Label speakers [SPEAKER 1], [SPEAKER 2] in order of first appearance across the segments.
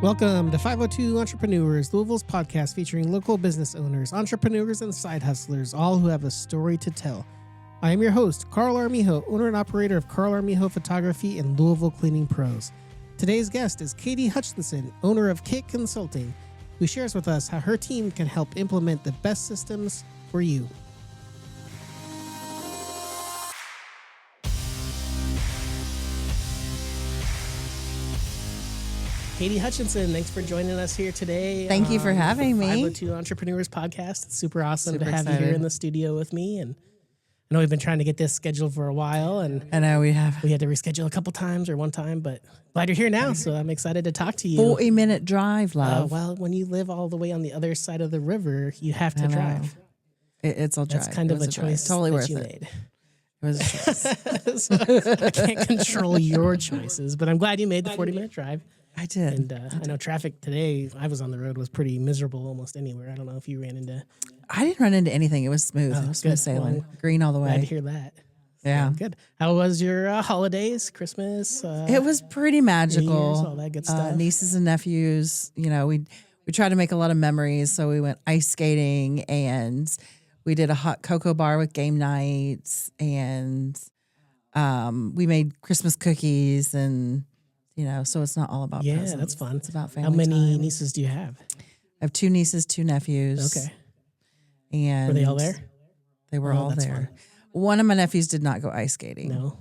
[SPEAKER 1] Welcome to 502 Entrepreneurs, Louisville's podcast featuring local business owners, entrepreneurs, and side hustlers, all who have a story to tell. I am your host, Carl Armijo, owner and operator of Carl Armijo Photography and Louisville Cleaning Pros. Today's guest is Katie Hutchinson, owner of KHIT Consulting, who shares with us how her team can help implement the best systems for you. Katie Hutchinson, thanks for joining us here today.
[SPEAKER 2] Thank you for having me.
[SPEAKER 1] 502 Entrepreneurs podcast. It's super awesome to have
[SPEAKER 2] excited.
[SPEAKER 1] you here in the studio with me. And I know we've been trying to get this scheduled for a while, and
[SPEAKER 2] I know we have.
[SPEAKER 1] we had to reschedule a couple times or one time, but glad you're here now. So I'm excited to talk to you.
[SPEAKER 2] 40-minute drive, love.
[SPEAKER 1] Well, when you live all the way on the other side of the river, you have to drive.
[SPEAKER 2] It's a drive.
[SPEAKER 1] That's kind of a choice
[SPEAKER 2] totally
[SPEAKER 1] that
[SPEAKER 2] worth
[SPEAKER 1] you
[SPEAKER 2] it.
[SPEAKER 1] made.
[SPEAKER 2] It was a choice.
[SPEAKER 1] So I can't control your choices, but I'm glad you made the 40-minute drive.
[SPEAKER 2] I did.
[SPEAKER 1] And I know traffic today, I was on the road, was pretty miserable almost anywhere. I don't know if you ran into...
[SPEAKER 2] I didn't run into anything. It was smooth. It was smooth
[SPEAKER 1] good.
[SPEAKER 2] sailing.
[SPEAKER 1] Well,
[SPEAKER 2] Green all the
[SPEAKER 1] Glad to
[SPEAKER 2] way.
[SPEAKER 1] hear that.
[SPEAKER 2] Yeah.
[SPEAKER 1] Good. How was your holidays, Christmas?
[SPEAKER 2] It was pretty magical.
[SPEAKER 1] Year's, all that good stuff.
[SPEAKER 2] Nieces and nephews, we tried to make a lot of memories. So we went ice skating and we did a hot cocoa bar with game nights, and we made Christmas cookies, and so it's not all about presents.
[SPEAKER 1] That's fun.
[SPEAKER 2] It's about family
[SPEAKER 1] How many
[SPEAKER 2] time.
[SPEAKER 1] nieces do you have?
[SPEAKER 2] I have 2 nieces, 2 nephews.
[SPEAKER 1] Okay.
[SPEAKER 2] And
[SPEAKER 1] Were they all there?
[SPEAKER 2] They were
[SPEAKER 1] Oh,
[SPEAKER 2] all
[SPEAKER 1] that's
[SPEAKER 2] there.
[SPEAKER 1] fun.
[SPEAKER 2] One of my nephews did not go ice skating.
[SPEAKER 1] No.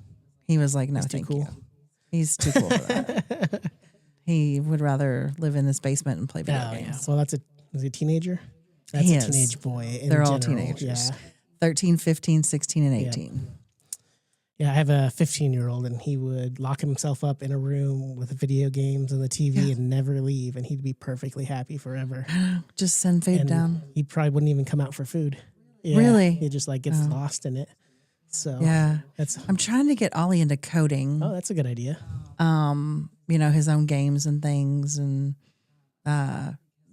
[SPEAKER 2] He was like, no,
[SPEAKER 1] He's too
[SPEAKER 2] thank
[SPEAKER 1] cool.
[SPEAKER 2] you. He's too cool for that. He would rather live in this basement and play video games.
[SPEAKER 1] Well, is he a teenager? That's
[SPEAKER 2] He
[SPEAKER 1] a
[SPEAKER 2] is.
[SPEAKER 1] teenage boy. In
[SPEAKER 2] They're all
[SPEAKER 1] general.
[SPEAKER 2] teenagers.
[SPEAKER 1] Yeah.
[SPEAKER 2] 13, 15, 16, and 18.
[SPEAKER 1] Yeah, I have a 15-year-old, and he would lock himself up in a room with video games and the TV and never leave, and he'd be perfectly happy forever.
[SPEAKER 2] Just send food
[SPEAKER 1] And
[SPEAKER 2] down.
[SPEAKER 1] he probably wouldn't even come out for food. Yeah,
[SPEAKER 2] Really?
[SPEAKER 1] He just gets lost in it. So
[SPEAKER 2] Yeah.
[SPEAKER 1] that's
[SPEAKER 2] I'm trying to get Ollie into coding.
[SPEAKER 1] that's a good idea.
[SPEAKER 2] His own games and things, and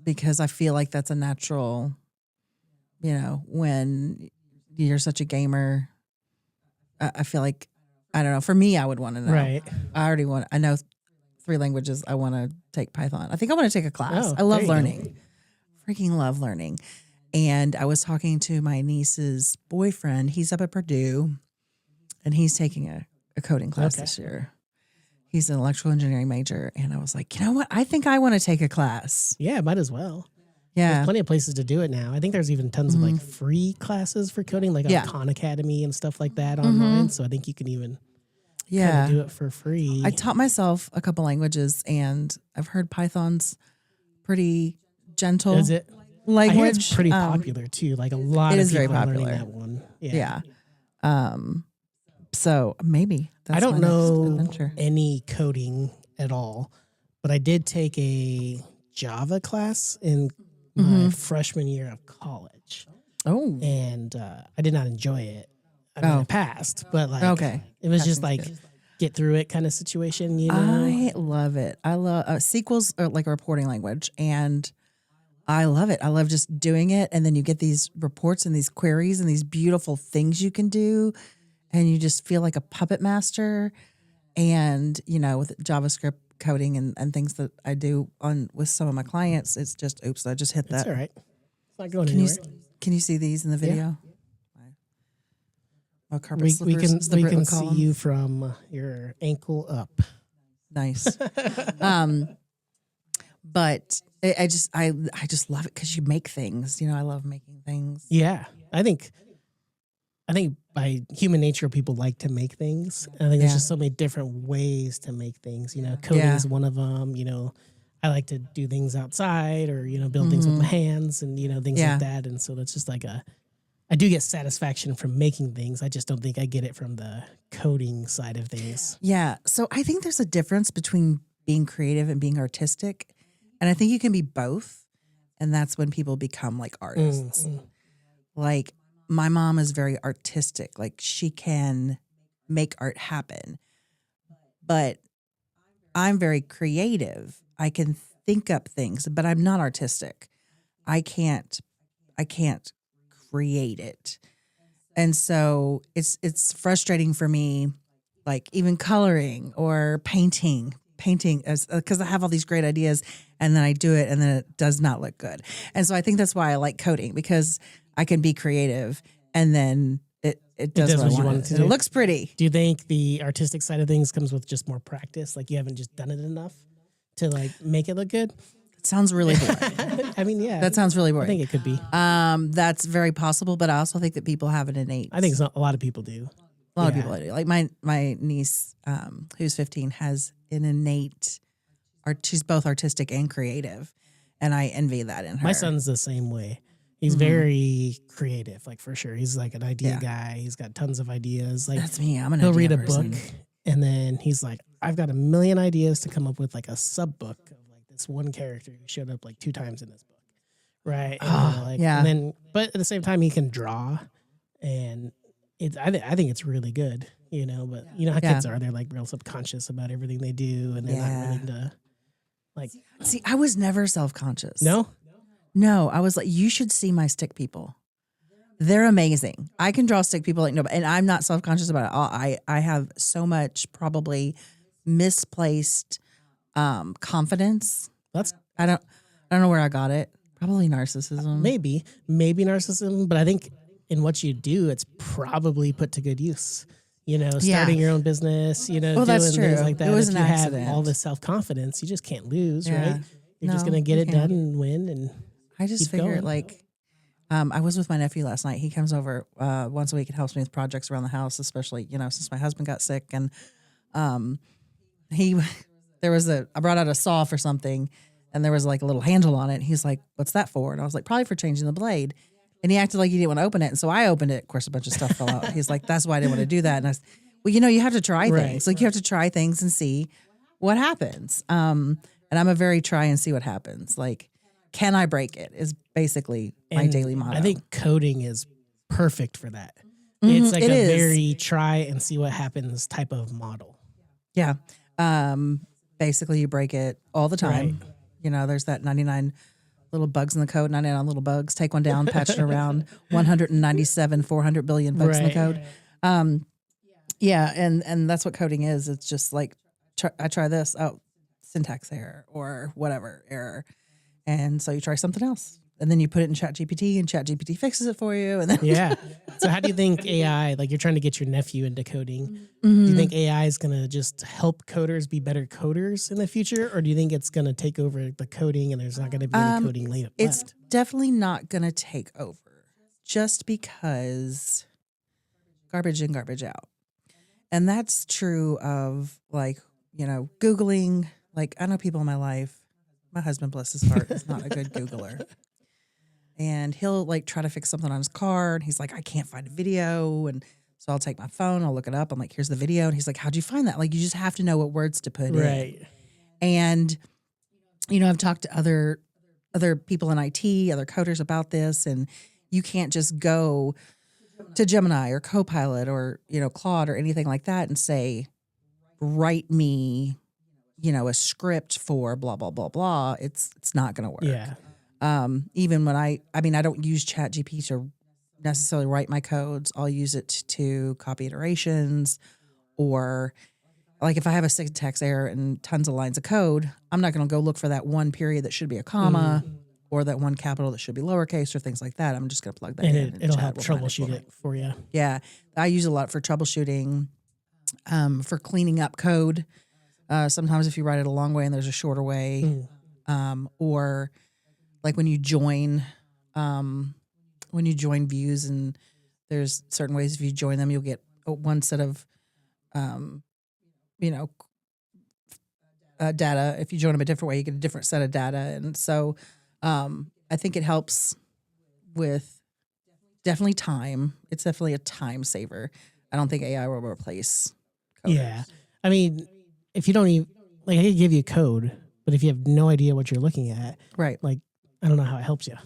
[SPEAKER 2] because I feel like that's a natural, when you're such a gamer, I feel like, I don't know, for me, I would want to know.
[SPEAKER 1] Right.
[SPEAKER 2] I know 3 languages. I want to take Python. I think I want to take a class.
[SPEAKER 1] Oh,
[SPEAKER 2] I love
[SPEAKER 1] there you go.
[SPEAKER 2] learning. Freaking love learning. And I was talking to my niece's boyfriend. He's up at Purdue, and he's taking a coding class this year. He's an electrical engineering major. And I was like, you know what? I think I want to take a class.
[SPEAKER 1] Yeah, might as well.
[SPEAKER 2] Yeah.
[SPEAKER 1] There's plenty of places to do it now. I think there's even tons of free classes for coding, like on Khan Academy and stuff like that online. So I think you can even kind of do it for free.
[SPEAKER 2] I taught myself a couple languages, and I've heard Python's pretty gentle.
[SPEAKER 1] Is it?
[SPEAKER 2] Language.
[SPEAKER 1] I hear it's pretty popular too. Like a lot
[SPEAKER 2] it
[SPEAKER 1] of
[SPEAKER 2] is
[SPEAKER 1] people
[SPEAKER 2] very
[SPEAKER 1] are learning
[SPEAKER 2] popular.
[SPEAKER 1] that one.
[SPEAKER 2] Yeah. So maybe that's
[SPEAKER 1] I don't
[SPEAKER 2] my next
[SPEAKER 1] know
[SPEAKER 2] adventure.
[SPEAKER 1] any coding at all, but I did take a Java class in my freshman year of college,
[SPEAKER 2] Oh,
[SPEAKER 1] and I did not enjoy it. I mean, I passed, but
[SPEAKER 2] Okay.
[SPEAKER 1] it was
[SPEAKER 2] Passing's
[SPEAKER 1] just like
[SPEAKER 2] good.
[SPEAKER 1] get through it kind of situation. You know,
[SPEAKER 2] I love it. I love SQL's like a reporting language, and I love it. I love just doing it, and then you get these reports and these queries and these beautiful things you can do, and you just feel like a puppet master. And with JavaScript coding and things that I do with some of my clients, it's just I just hit
[SPEAKER 1] that's
[SPEAKER 2] that.
[SPEAKER 1] all right. It's not going
[SPEAKER 2] Can
[SPEAKER 1] anywhere.
[SPEAKER 2] can you see these in the video? Oh, carpet
[SPEAKER 1] We
[SPEAKER 2] slippers,
[SPEAKER 1] can
[SPEAKER 2] as the
[SPEAKER 1] we
[SPEAKER 2] Brit
[SPEAKER 1] can
[SPEAKER 2] would call
[SPEAKER 1] see
[SPEAKER 2] them.
[SPEAKER 1] you from your ankle up.
[SPEAKER 2] Nice. But I just love it because you make things. I love making things.
[SPEAKER 1] Yeah, I think by human nature, people like to make things. I think there's just so many different ways to make things. Coding is one of them. I like to do things outside or, build things with my hands and, things like that. And so that's just like I do get satisfaction from making things. I just don't think I get it from the coding side of things.
[SPEAKER 2] Yeah. So I think there's a difference between being creative and being artistic. And I think you can be both. And that's when people become like artists. Like my mom is very artistic. Like she can make art happen. But I'm very creative. I can think up things, but I'm not artistic. I can't create it. And so it's frustrating for me, like even coloring or painting painting because I have all these great ideas and then I do it and then it does not look good. And so I think that's why I like coding, because I can be creative and then it does what you want it to do. It looks pretty.
[SPEAKER 1] Do you think the artistic side of things comes with just more practice? Like you haven't just done it enough to like make it look good?
[SPEAKER 2] It sounds really boring.
[SPEAKER 1] I mean, yeah.
[SPEAKER 2] That sounds really boring.
[SPEAKER 1] I think it could be.
[SPEAKER 2] That's very possible, but I also think that people have an innate.
[SPEAKER 1] I think a lot of people do.
[SPEAKER 2] A lot of people do. Like my niece, who's 15, has an innate she's both artistic and creative, and I envy that in her.
[SPEAKER 1] My son's the same way. He's very creative, like for sure. He's like an idea guy. He's got tons of ideas. Like
[SPEAKER 2] that's me. I'm an
[SPEAKER 1] he'll
[SPEAKER 2] idea
[SPEAKER 1] read a
[SPEAKER 2] person.
[SPEAKER 1] book, and then he's like, I've got a million ideas to come up with like a sub book of like this one character who showed up like 2 times in this book, right? And then, but at the same time, he can draw, and I think it's really good, you know. But you know how kids are; they're like real subconscious about everything they do, and they're not willing to like.
[SPEAKER 2] See, I was never self-conscious.
[SPEAKER 1] No,
[SPEAKER 2] I was like, you should see my stick people. They're amazing. I can draw stick people like nobody, and I'm not self-conscious about it all. I have so much probably misplaced confidence. I don't know where I got it. Probably narcissism.
[SPEAKER 1] Maybe narcissism, but I think in what you do, it's probably put to good use. You know, starting your own business, you know, doing
[SPEAKER 2] that's true.
[SPEAKER 1] things like that.
[SPEAKER 2] It was
[SPEAKER 1] if
[SPEAKER 2] an
[SPEAKER 1] you
[SPEAKER 2] accident.
[SPEAKER 1] have all this self-confidence, you just can't lose,
[SPEAKER 2] Yeah.
[SPEAKER 1] right? You're just going to get it done and win. And
[SPEAKER 2] I just figured like, I was with my nephew last night. He comes over once a week and helps me with projects around the house, especially, you know, since my husband got sick. And I brought out a saw for something and there was like a little handle on it. He's like, what's that for? And I was like, probably for changing the blade. And he acted like he didn't want to open it. And so I opened it. Of course, a bunch of stuff fell out. He's like, that's why I didn't want to do that. And I was, well, you know, you have to try things. Like you have to try things and see what happens. And I'm a very try and see what happens. Like, can I break it is basically my daily motto.
[SPEAKER 1] I think coding is perfect for that. It's like very try and see what happens type of model.
[SPEAKER 2] Yeah. Basically, you break it all the time. Right. You know, there's that 99 little bugs in the code, 99 little bugs. Take one down, patch it around. 197, 400 billion bugs in the code. Yeah, and that's what coding is. It's just like, I try this, syntax error or whatever error. And so you try something else. And then you put it in ChatGPT and ChatGPT fixes it for you. And then
[SPEAKER 1] So how do you think AI, like you're trying to get your nephew into coding, do you think AI is going to just help coders be better coders in the future? Or do you think it's going to take over the coding and there's not going to be any coding left?
[SPEAKER 2] It's definitely not going to take over just because garbage in, garbage out. And that's true of like, you know, Googling. Like I know people in my life, my husband, bless his heart, is not a good Googler. And he'll like try to fix something on his car. And he's like, I can't find a video. And so I'll take my phone, I'll look it up. I'm like, here's the video. And he's like, how'd you find that? Like, you just have to know what words to put in. And, you know, I've talked to other people in IT, other coders about this. And you can't just go to Gemini or Copilot or, you know, Claude or anything like that and say, write me, you know, a script for blah, blah, blah, blah. It's not going to work.
[SPEAKER 1] Yeah.
[SPEAKER 2] Even when I don't use ChatGPT to necessarily write my codes. I'll use it to copy iterations, or like if I have a syntax error and tons of lines of code, I'm not going to go look for that one period that should be a comma or that one capital that should be lowercase or things like that. I'm just going to plug that in. And
[SPEAKER 1] it'll help troubleshoot it for you.
[SPEAKER 2] Yeah. I use it a lot for troubleshooting, for cleaning up code. Sometimes if you write it a long way and there's a shorter way, or like when you join views and there's certain ways if you join them, you'll get one set of, data. If you join them a different way, you get a different set of data. And so I think it helps with definitely time. It's definitely a time saver. I don't think AI will replace coders. Yeah.
[SPEAKER 1] I mean, if you don't even, like, I could give you code, but if you have no idea what you're looking at,
[SPEAKER 2] right?
[SPEAKER 1] Like, I don't know how it helps you.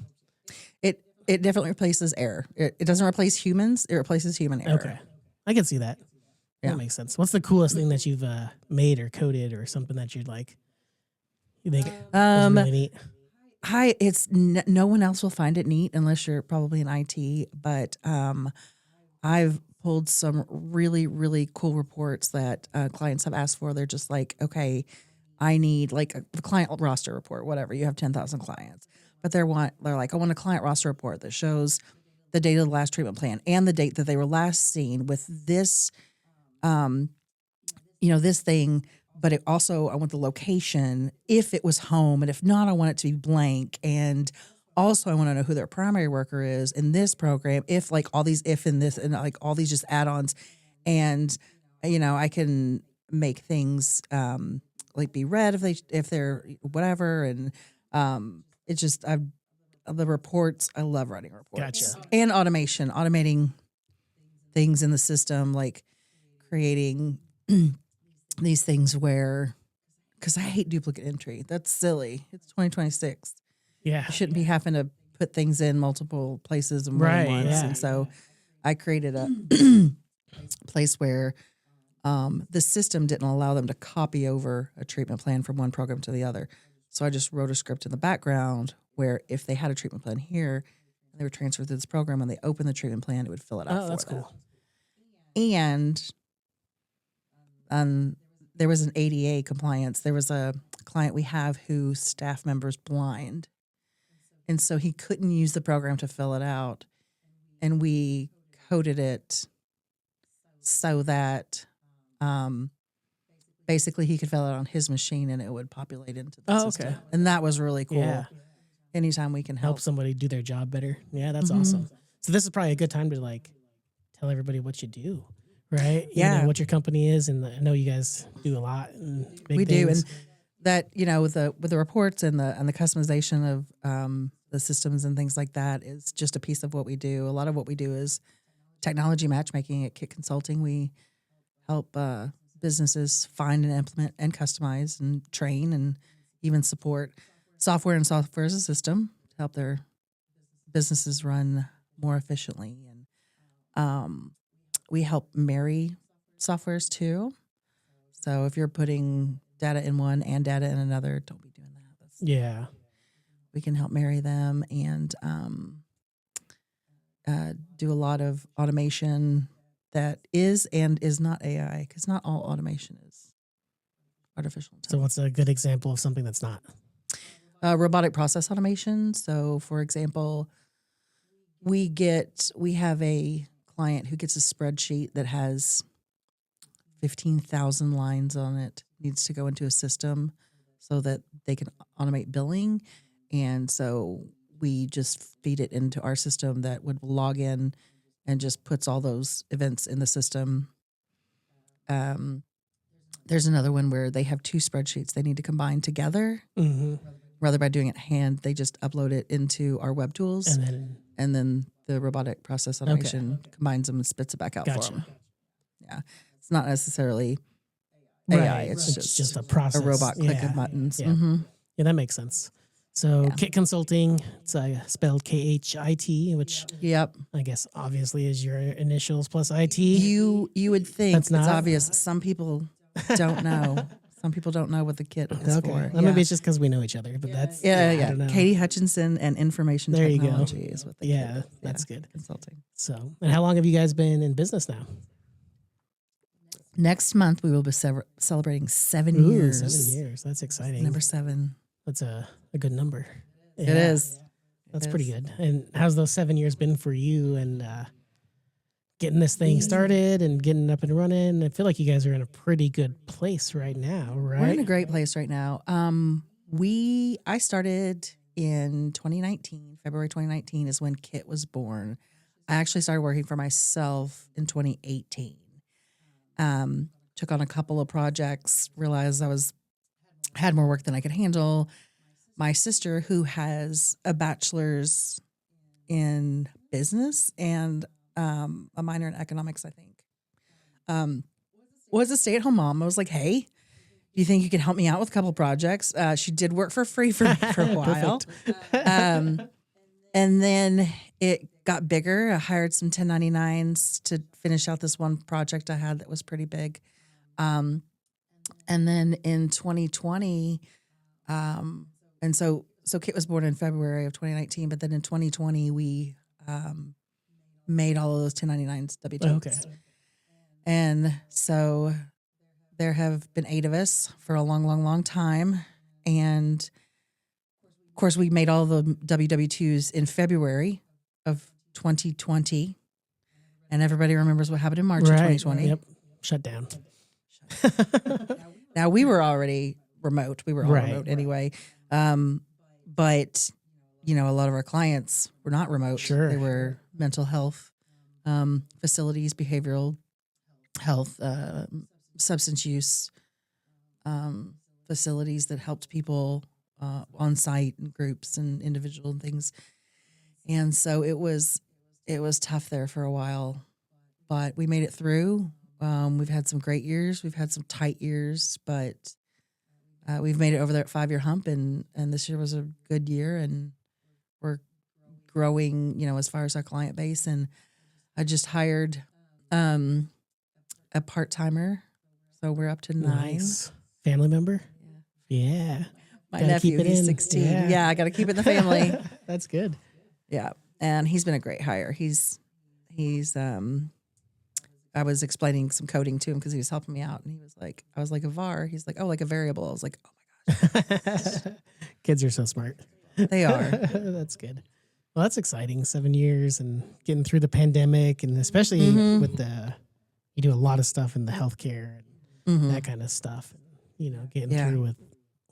[SPEAKER 2] It definitely replaces error. It doesn't replace humans. It replaces human error.
[SPEAKER 1] Okay. I can see that. Yeah. That makes sense. What's the coolest thing that you've made or coded or something that you'd like? You think is really neat?
[SPEAKER 2] No one else will find it neat unless you're probably in IT, but I've pulled some really, really cool reports that clients have asked for. They're just like, okay, I need like a client roster report, whatever. You have 10,000 clients, but they're like, I want a client roster report that shows the date of the last treatment plan and the date that they were last seen with this, this thing. But it also, I want the location if it was home, and if not, I want it to be blank. And also, I want to know who their primary worker is in this program. If like all these if in this and like all these just add-ons, and I can make things like be read if they're whatever, and it's just the reports. I love writing reports.
[SPEAKER 1] Gotcha.
[SPEAKER 2] And automating things in the system, like creating these things where, because I hate duplicate entry. That's silly. It's 2026.
[SPEAKER 1] Yeah.
[SPEAKER 2] You shouldn't be having to put things in multiple places and more than once.
[SPEAKER 1] Yeah.
[SPEAKER 2] And so I created a place where the system didn't allow them to copy over a treatment plan from one program to the other. So I just wrote a script in the background where if they had a treatment plan here and they were transferred to this program, when they opened the treatment plan, it would fill it out for them.
[SPEAKER 1] That's cool.
[SPEAKER 2] And there was an ADA compliance. There was a client we have whose staff member's blind. And so he couldn't use the program to fill it out. And we coded it so that basically he could fill it on his machine and it would populate into the system. Okay. And that was really cool. Yeah. Anytime we can help
[SPEAKER 1] somebody do their job better. Yeah, that's awesome. So this is probably a good time to like tell everybody what you do. Right.
[SPEAKER 2] Yeah.
[SPEAKER 1] What your company is. And I know you guys do a lot. And
[SPEAKER 2] we do. And that, with the reports and the customization of the systems and things like that is just a piece of what we do. A lot of what we do is technology matchmaking at KHIT Consulting. We help businesses find and implement and customize and train and even support software and software as a system to help their businesses run more efficiently. And we help marry softwares too. So if you're putting data in one and data in another, don't be doing that. We can help marry them and do a lot of automation that is and is not AI, because not all automation is artificial intelligence.
[SPEAKER 1] So what's a good example of something that's not?
[SPEAKER 2] Robotic process automation. So for example, we have a client who gets a spreadsheet that has 15,000 lines on it, needs to go into a system so that they can automate billing. And so we just feed it into our system that would log in and just puts all those events in the system. There's another one where they have two spreadsheets they need to combine together. Mm-hmm. Rather by doing it hand, they just upload it into our web tools. And then the robotic process automation combines them and spits it back out for them. Yeah. It's not necessarily AI. It's just
[SPEAKER 1] a process.
[SPEAKER 2] A robot clicking buttons.
[SPEAKER 1] Yeah. Mm-hmm. Yeah, that makes sense. So KHIT Consulting, it's spelled KHIT, which I guess obviously is your initials plus IT.
[SPEAKER 2] You would think it's obvious. Some people don't know. Some people don't know what the KHIT is for.
[SPEAKER 1] Well, maybe it's just because we know each other, but that's I don't know.
[SPEAKER 2] Katie Hutchinson and Information Technology is what they
[SPEAKER 1] that's good.
[SPEAKER 2] Consulting.
[SPEAKER 1] So, and how long have you guys been in business now?
[SPEAKER 2] Next month we will be celebrating 7 years.
[SPEAKER 1] 7 years. That's exciting.
[SPEAKER 2] Number 7.
[SPEAKER 1] That's a good number.
[SPEAKER 2] Yeah. It is.
[SPEAKER 1] That's pretty good. And how's those 7 years been for you and getting this thing started and getting up and running? I feel like you guys are in a pretty good place right now, right?
[SPEAKER 2] We're in a great place right now. I started in 2019. February 2019 is when KHIT was born. I actually started working for myself in 2018. Took on a couple of projects, realized I had more work than I could handle. My sister, who has a bachelor's in business and a minor in economics, I think, was a stay-at-home mom. I was like, hey, do you think you could help me out with a couple of projects? She did work for free for me for a while. And then it got bigger. I hired some 1099s to finish out this one project I had that was pretty big. And then in 2020, and so KHIT was born in February of 2019, but then in 2020, we made all of those 1099s W-2s.
[SPEAKER 1] Okay.
[SPEAKER 2] And so there have been 8 of us for a long, long, long time. And of course, we made all the WW2s in February of 2020. And everybody remembers what happened in March of 2020.
[SPEAKER 1] Yep. Shut down.
[SPEAKER 2] Now, we were already remote. We were all remote anyway. But, you know, a lot of our clients were not remote.
[SPEAKER 1] Sure.
[SPEAKER 2] They were mental health facilities, behavioral health, substance use facilities that helped people on site and groups and individual and things. And so it was tough there for a while, but we made it through. We've had some great years. We've had some tight years, but we've made it over that 5-year hump, and this year was a good year, and we're growing, you know, as far as our client base. And I just hired a part-timer, so we're up to 9.
[SPEAKER 1] Nice. Family member? Yeah.
[SPEAKER 2] My nephew, he's 16. Yeah, I got to keep it in the family.
[SPEAKER 1] That's good.
[SPEAKER 2] Yeah, and he's been a great hire. He's I was explaining some coding to him because he was helping me out, and he was like, I was like, a var. He's like, oh, like a variable. I was like, oh my gosh.
[SPEAKER 1] Kids are so smart.
[SPEAKER 2] They are.
[SPEAKER 1] That's good. Well, that's exciting. 7 years and getting through the pandemic, and especially with you do a lot of stuff in the healthcare and that kind of stuff. You know, getting through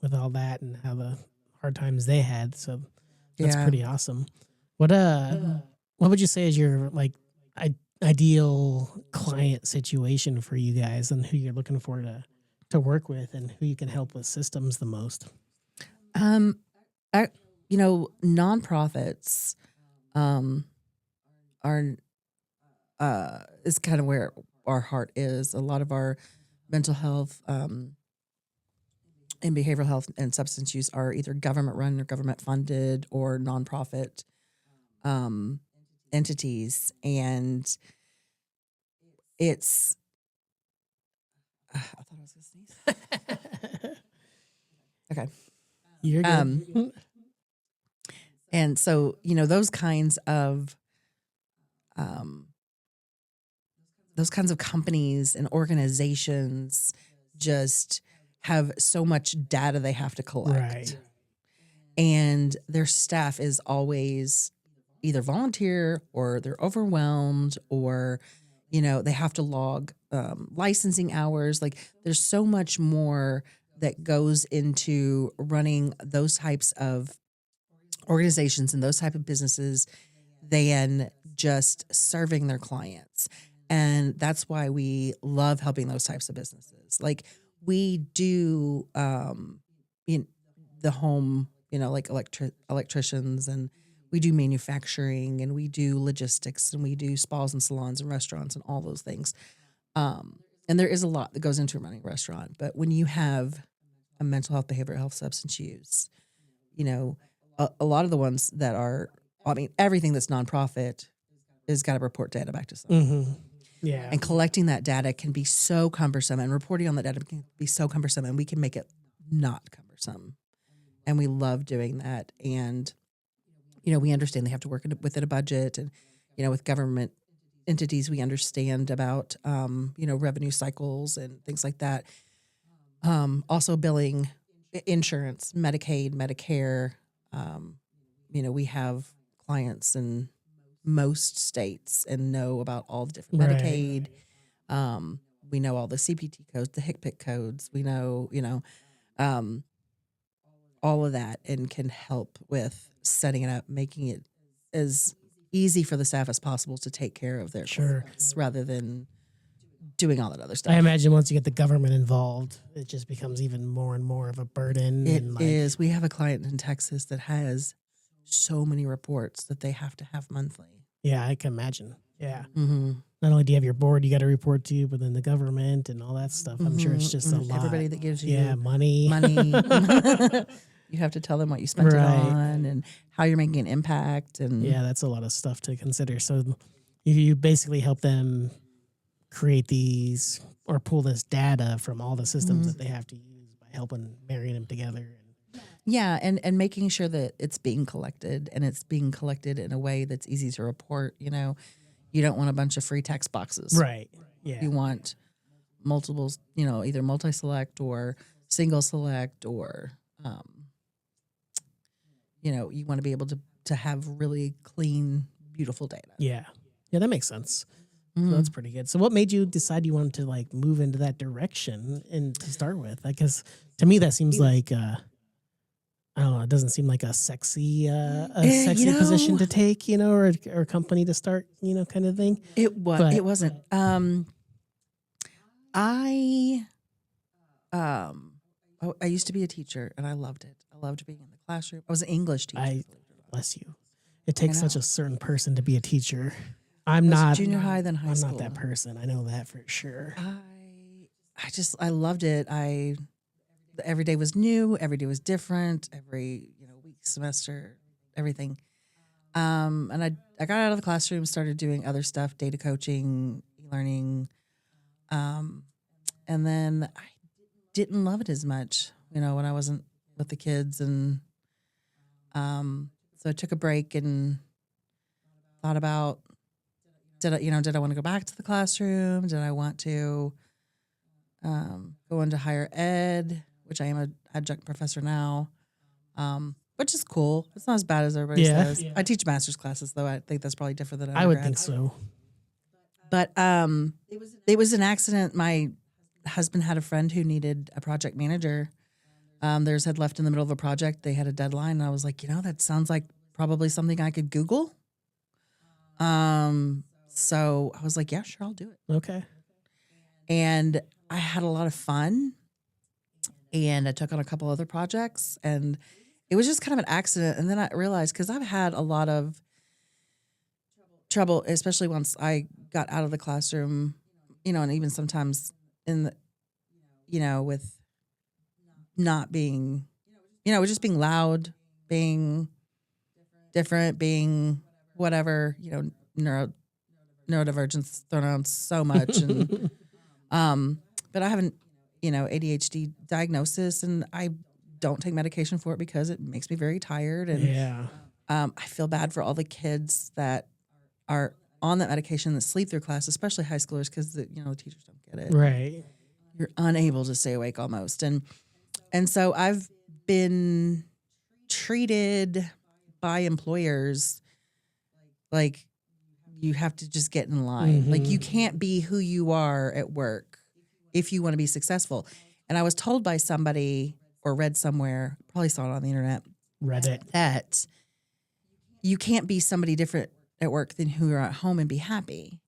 [SPEAKER 1] with all that and how the hard times they had. So that's pretty awesome. What would you say is your like ideal client situation for you guys, and who you're looking for to work with, and who you can help with systems the most?
[SPEAKER 2] You know, nonprofits are is kind of where our heart is. A lot of our mental health and behavioral health and substance use are either government run or government funded or nonprofit entities, and it's I thought I was going to sneeze. Okay.
[SPEAKER 1] You're good.
[SPEAKER 2] And so, you know, those kinds of companies and organizations just have so much data they have to collect.
[SPEAKER 1] Right.
[SPEAKER 2] And their staff is always either volunteer or they're overwhelmed, or, you know, they have to log licensing hours. Like, there's so much more that goes into running those types of organizations and those type of businesses than just serving their clients. And that's why we love helping those types of businesses. Like, we do in the home, you know, like electricians, and we do manufacturing, and we do logistics, and we do spas and salons and restaurants and all those things. And there is a lot that goes into running a restaurant. But when you have a mental health, behavioral health, substance use, you know, a lot of the ones that are, I mean, everything that's nonprofit has got to report data back to someone.
[SPEAKER 1] Mm-hmm. Yeah.
[SPEAKER 2] And collecting that data can be so cumbersome, and reporting on that data can be so cumbersome, and we can make it not cumbersome. And we love doing that. And, you know, we understand they have to work within a budget, and, you know, with government entities, we understand about, you know, revenue cycles and things like that. Also billing, insurance, Medicaid, Medicare. You know, we have clients in most states and know about all the different Medicaid. We know all the CPT codes, the HCPCS codes. We know, you know, all of that, and can help with setting it up, making it as easy for the staff as possible to take care of their clients, rather than doing all that other stuff.
[SPEAKER 1] I imagine once you get the government involved, it just becomes even more and more of a burden.
[SPEAKER 2] It is. We have a client in Texas that has so many reports that they have to have monthly.
[SPEAKER 1] Yeah, I can imagine. Yeah.
[SPEAKER 2] Mm-hmm.
[SPEAKER 1] Not only do you have your board you got to report to, but then the government and all that stuff. I'm sure it's just a lot.
[SPEAKER 2] Everybody that gives you
[SPEAKER 1] money.
[SPEAKER 2] You have to tell them what you spent it on and how you're making an impact. And
[SPEAKER 1] yeah, that's a lot of stuff to consider. So you basically help them create these or pull this data from all the systems that they have to use by helping marrying them together.
[SPEAKER 2] Yeah, and making sure that it's being collected, and it's being collected in a way that's easy to report. You know, you don't want a bunch of free text boxes.
[SPEAKER 1] Right. Yeah.
[SPEAKER 2] You want multiples, either multi-select or single select, or, you want to be able to have really clean, beautiful data.
[SPEAKER 1] Yeah. Yeah, that makes sense.
[SPEAKER 2] Mm-hmm.
[SPEAKER 1] So that's pretty good. So what made you decide you wanted to like move into that direction and to start with? Because to me that seems like I don't know, it doesn't seem like a sexy position to take, or a company to start, kind of thing.
[SPEAKER 2] It wasn't. I used to be a teacher and I loved it. I loved being in the classroom. I was an English teacher.
[SPEAKER 1] Bless you. It takes such a certain person to be a teacher. I'm not
[SPEAKER 2] junior high, then high school.
[SPEAKER 1] I'm not that person. I know that for sure.
[SPEAKER 2] I loved it. Every day was new. Every day was different. Every week, semester, everything. And I got out of the classroom, started doing other stuff, data coaching, e-learning. And then I didn't love it as much, when I wasn't with the kids. And so I took a break and thought about, did I want to go back to the classroom? Did I want to go into higher ed, which I am an adjunct professor now, which is cool. It's not as bad as everybody says. Yeah. I teach master's classes, though. I think that's probably different than undergrad.
[SPEAKER 1] I would think so.
[SPEAKER 2] But it was an accident. My husband had a friend who needed a project manager. Theirs had left in the middle of a project. They had a deadline. And I was like, that sounds like probably something I could Google. So I was like, yeah, sure, I'll do it.
[SPEAKER 1] Okay.
[SPEAKER 2] And I had a lot of fun. And I took on a couple other projects. And it was just kind of an accident. And then I realized, because I've had a lot of trouble, especially once I got out of the classroom, and even sometimes in the, with not being, just being loud, being different, being whatever, neurodivergence thrown around so much. And, but I haven't, ADHD diagnosis, and I don't take medication for it because it makes me very tired. And I feel bad for all the kids that are on that medication that sleep through class, especially high schoolers, because the teachers don't get it.
[SPEAKER 1] Right.
[SPEAKER 2] You're unable to stay awake almost. And so I've been treated by employers like you have to just get in line. Mm-hmm. Like you can't be who you are at work if you want to be successful. And I was told by somebody, or read somewhere, probably saw it on the internet,
[SPEAKER 1] Reddit,
[SPEAKER 2] that you can't be somebody different at work than who you're at home and be happy.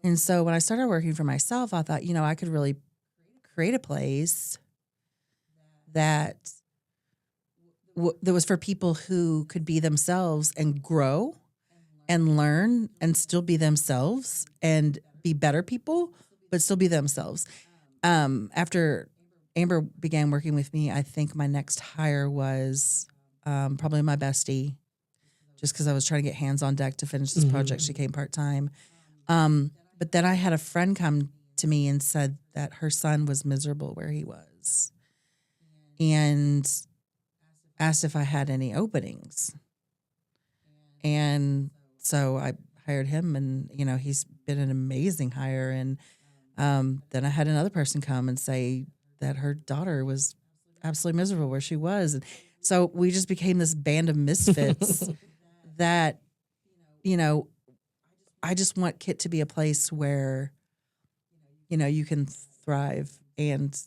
[SPEAKER 2] And so when I started working for myself, I thought, I could really create a place that that was for people who could be themselves and grow and learn and still be themselves and be better people, but still be themselves. After Amber began working with me, I think my next hire was probably my bestie, just because I was trying to get hands on deck to finish this project. She came part-time. But then I had a friend come to me and said that her son was miserable where he was and asked if I had any openings. And so I hired him, and, he's been an amazing hire. And then I had another person come and say that her daughter was absolutely miserable where she was. And so we just became this band of misfits that, I just want KHIT to be a place where, you can thrive and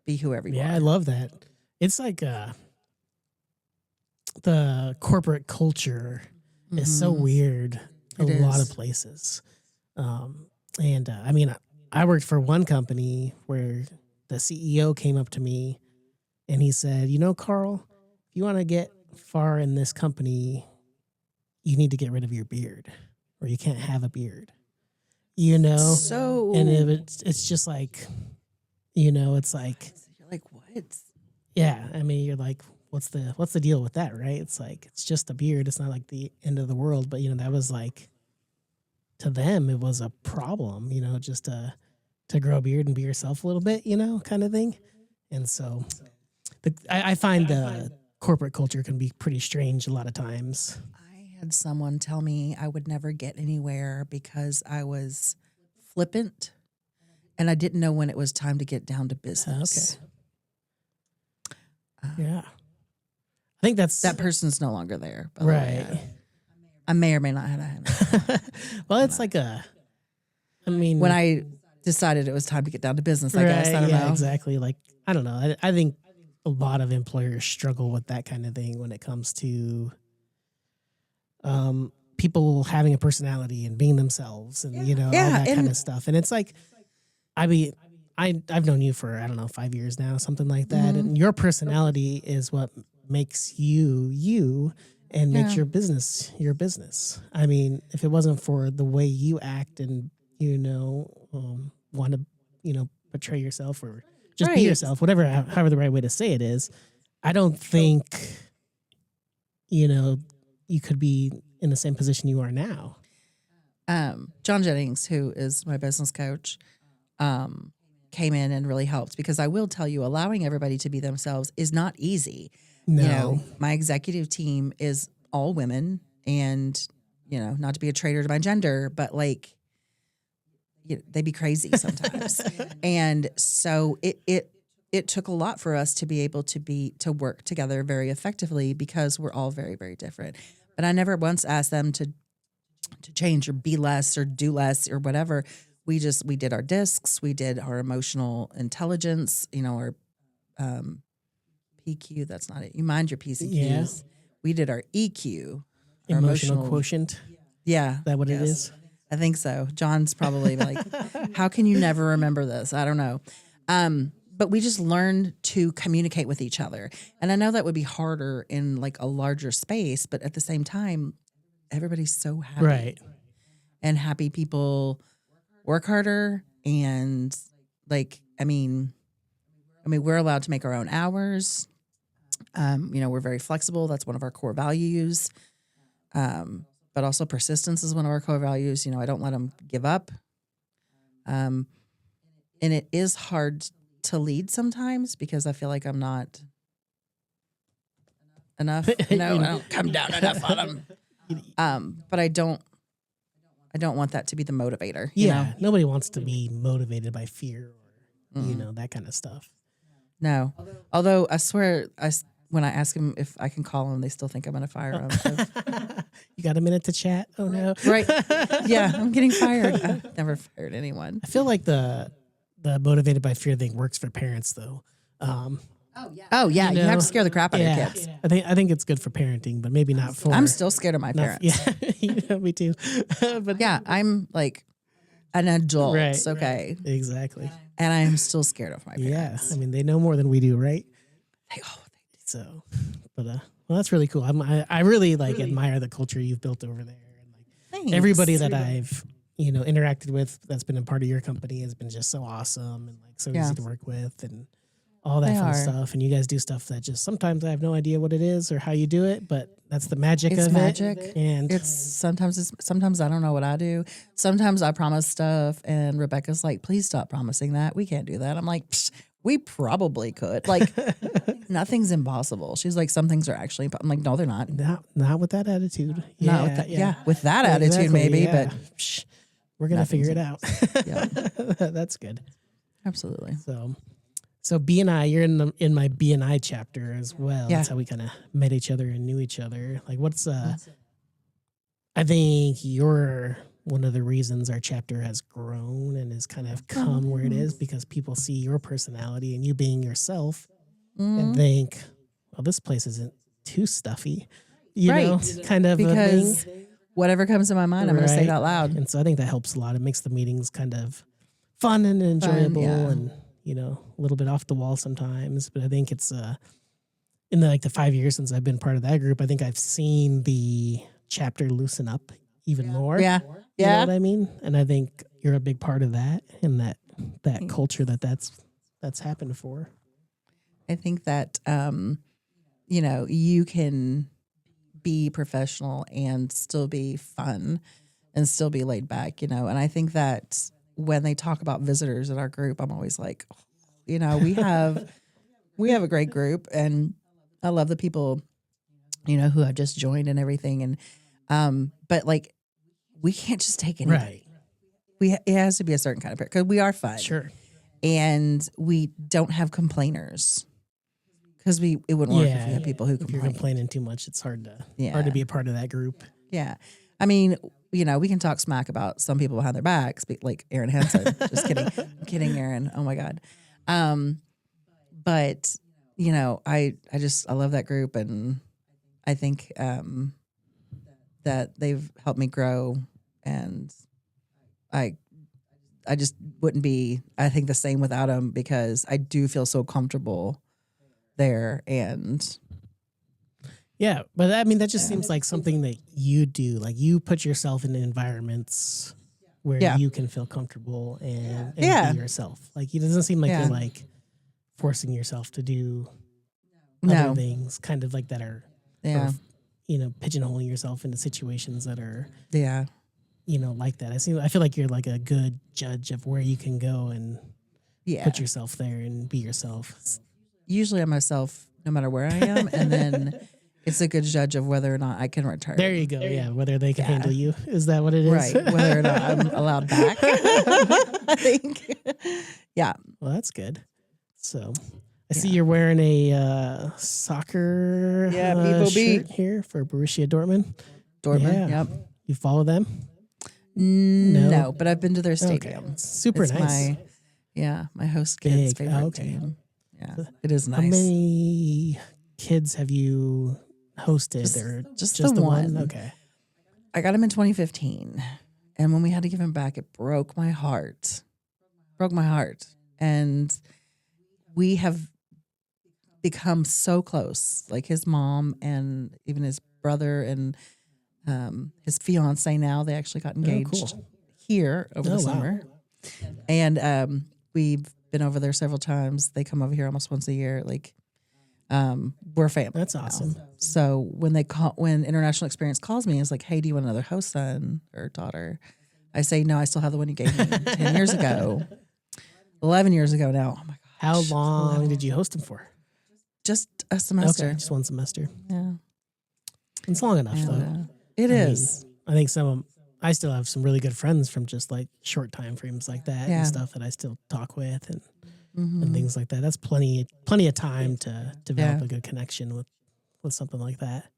[SPEAKER 2] be whoever you are.
[SPEAKER 1] Yeah, I love that. It's like the corporate culture is so weird a lot of places. I mean, I worked for one company where the CEO came up to me and he said, Carl, if you want to get far in this company, you need to get rid of your beard, or you can't have a beard,
[SPEAKER 2] So,
[SPEAKER 1] and it's just like, it's like,
[SPEAKER 2] you're like, what?
[SPEAKER 1] Yeah. I mean, you're like, what's the deal with that? Right. It's like, it's just a beard. It's not like the end of the world, but that was like, to them, it was a problem, just to grow a beard and be yourself a little bit, kind of thing. And so I find the corporate culture can be pretty strange a lot of times.
[SPEAKER 2] I had someone tell me I would never get anywhere because I was flippant and I didn't know when it was time to get down to business.
[SPEAKER 1] Okay. Yeah. I think
[SPEAKER 2] that person's no longer there. By the
[SPEAKER 1] right.
[SPEAKER 2] way. I may or may not have had
[SPEAKER 1] well, it's like
[SPEAKER 2] when I decided it was time to get down to business, I
[SPEAKER 1] right,
[SPEAKER 2] guess. I don't know.
[SPEAKER 1] Exactly. Like, I don't know. I think a lot of employers struggle with that kind of thing when it comes to people having a personality and being themselves and, all that kind of stuff. And it's like, I've known you for, I don't know, 5 years now, something like that. Mm-hmm. And your personality is what makes you and makes your business your business. I mean, if it wasn't for the way you act and, want to, portray yourself or just be yourself, however the right way to say it is, I don't think, you could be in the same position you are now.
[SPEAKER 2] John Jennings, who is my business coach, came in and really helped, because I will tell you, allowing everybody to be themselves is not easy.
[SPEAKER 1] No.
[SPEAKER 2] My executive team is all women, and, not to be a traitor to my gender, but like, they be crazy sometimes. And so it took a lot for us to be able to work together very effectively, because we're all very, very different. But I never once asked them to change or be less or do less or whatever. We did our discs, we did our emotional intelligence, our PQ, that's not it. You mind your P's and Q's.
[SPEAKER 1] Yeah.
[SPEAKER 2] We did our EQ. Our
[SPEAKER 1] emotional quotient.
[SPEAKER 2] Yeah.
[SPEAKER 1] Is that what it is?
[SPEAKER 2] I think so. John's probably like, how can you never remember this? I don't know. But we just learned to communicate with each other. And I know that would be harder in like a larger space, but at the same time, everybody's so happy.
[SPEAKER 1] Right.
[SPEAKER 2] And happy people work harder. And like, I mean, we're allowed to make our own hours. We're very flexible. That's one of our core values. But also persistence is one of our core values. I don't let them give up. And it is hard to lead sometimes, because I feel like I'm not enough. I don't come down enough on them. But I don't want that to be the motivator.
[SPEAKER 1] Yeah. Nobody wants to be motivated by fear or, that kind of stuff.
[SPEAKER 2] No. Although I swear, when I ask them if I can call them, they still think I'm going to fire them. So.
[SPEAKER 1] You got a minute to chat? Oh, no.
[SPEAKER 2] Right. Yeah, I'm getting fired. I've never fired anyone.
[SPEAKER 1] I feel like the motivated by fear thing works for parents, though.
[SPEAKER 2] Oh, yeah. You have to scare the crap out of your kids.
[SPEAKER 1] Yeah. I think it's good for parenting, but maybe not for...
[SPEAKER 2] I'm still scared of my parents.
[SPEAKER 1] Yeah, me too. But
[SPEAKER 2] yeah, I'm like an adult.
[SPEAKER 1] Right,
[SPEAKER 2] okay.
[SPEAKER 1] Right. Exactly.
[SPEAKER 2] And I'm still scared of my parents.
[SPEAKER 1] Yeah. I mean, they know more than we do, right?
[SPEAKER 2] They do.
[SPEAKER 1] So, but well, that's really cool. I really admire the culture you've built over there, and
[SPEAKER 2] Thanks.
[SPEAKER 1] Everybody that I've interacted with that's been a part of your company has been just so awesome and so easy to work with and all that fun stuff. And you guys do stuff that just sometimes I have no idea what it is or how you do it, but that's the magic of it. And
[SPEAKER 2] it's sometimes I don't know what I do. Sometimes I promise stuff, and Rebecca's like, "Please stop promising that. We can't do that." I'm like, we probably could. Like, nothing's impossible. She's like, some things are actually. I'm like, no, they're not.
[SPEAKER 1] Not with that attitude.
[SPEAKER 2] Not with that. Yeah, with that attitude, maybe. Yeah. But
[SPEAKER 1] we're gonna figure it out.
[SPEAKER 2] Yeah,
[SPEAKER 1] that's good.
[SPEAKER 2] Absolutely.
[SPEAKER 1] So BNI, you're in my BNI chapter as well.
[SPEAKER 2] Yeah.
[SPEAKER 1] That's how we kind of met each other and knew each other. Like, I think you're one of the reasons our chapter has grown and has kind of come where it is, because people see your personality and you being yourself and think, well, this place isn't too stuffy, you know, kind of
[SPEAKER 2] because
[SPEAKER 1] a thing.
[SPEAKER 2] Whatever comes to my mind, I'm going to say it out loud.
[SPEAKER 1] And so I think that helps a lot. It makes the meetings kind of fun and enjoyable and, a little bit off the wall sometimes. But I think it's in the 5 years since I've been part of that group, I think I've seen the chapter loosen up even more.
[SPEAKER 2] Yeah.
[SPEAKER 1] You know what I mean? And I think you're a big part of that, and that culture that's happened for.
[SPEAKER 2] I think that, you can be professional and still be fun and still be laid back, and I think that when they talk about visitors at our group, I'm always like, we have a great group, and I love the people, who have just joined and everything. And, but we can't just take anybody. it has to be a certain kind of parent because we are fun.
[SPEAKER 1] Sure.
[SPEAKER 2] And we don't have complainers because it wouldn't work if we had people who complain.
[SPEAKER 1] If you're complaining too much, it's hard to be a part of that group.
[SPEAKER 2] Yeah. I mean, we can talk smack about some people behind their backs, like Aaron Henson. Just kidding. I'm kidding, Aaron. Oh my God. But I love that group, and I think that they've helped me grow, and I just wouldn't be, I think, the same without them, because I do feel so comfortable there. And
[SPEAKER 1] yeah, but I mean, that just seems like something that you do. Like, you put yourself in environments where you can feel comfortable and be yourself. Like, it doesn't seem like you're like forcing yourself to do other things kind of like that are, or, pigeonholing yourself into situations that are, like that. I feel like you're like a good judge of where you can go and put yourself there and be yourself.
[SPEAKER 2] Usually I'm myself no matter where I am. And then it's a good judge of whether or not I can return.
[SPEAKER 1] There you go. Yeah. Whether they can handle you. Is that what it is?
[SPEAKER 2] Right. Whether or not I'm allowed back. I think. Yeah.
[SPEAKER 1] Well, that's good. So I see you're wearing a soccer shirt here for Borussia Dortmund.
[SPEAKER 2] Yep.
[SPEAKER 1] You follow them?
[SPEAKER 2] No, but I've been to their stadium.
[SPEAKER 1] Okay. Super nice.
[SPEAKER 2] My host kid's favorite team. Yeah, it is nice.
[SPEAKER 1] How many kids have you hosted?
[SPEAKER 2] Just the one.
[SPEAKER 1] Okay.
[SPEAKER 2] I got him in 2015, and when we had to give him back, it broke my heart. And we have become so close. Like, his mom and even his brother and his fiance now, they actually got engaged here over the summer. And we've been over there several times. They come over here almost once a year. Like, we're family.
[SPEAKER 1] That's awesome.
[SPEAKER 2] Now. So when International Experience calls me, it's like, hey, do you want another host son or daughter? I say, no, I still have the one you gave me 10 years ago, 11 years ago now. Oh my gosh.
[SPEAKER 1] How long did you host him for?
[SPEAKER 2] Just a semester.
[SPEAKER 1] Okay, just one semester.
[SPEAKER 2] Yeah.
[SPEAKER 1] It's long enough, though.
[SPEAKER 2] It is.
[SPEAKER 1] I think I still have some really good friends from just like short time frames like that and stuff that I still talk with and things like that. That's plenty of time to develop a good connection with something like that.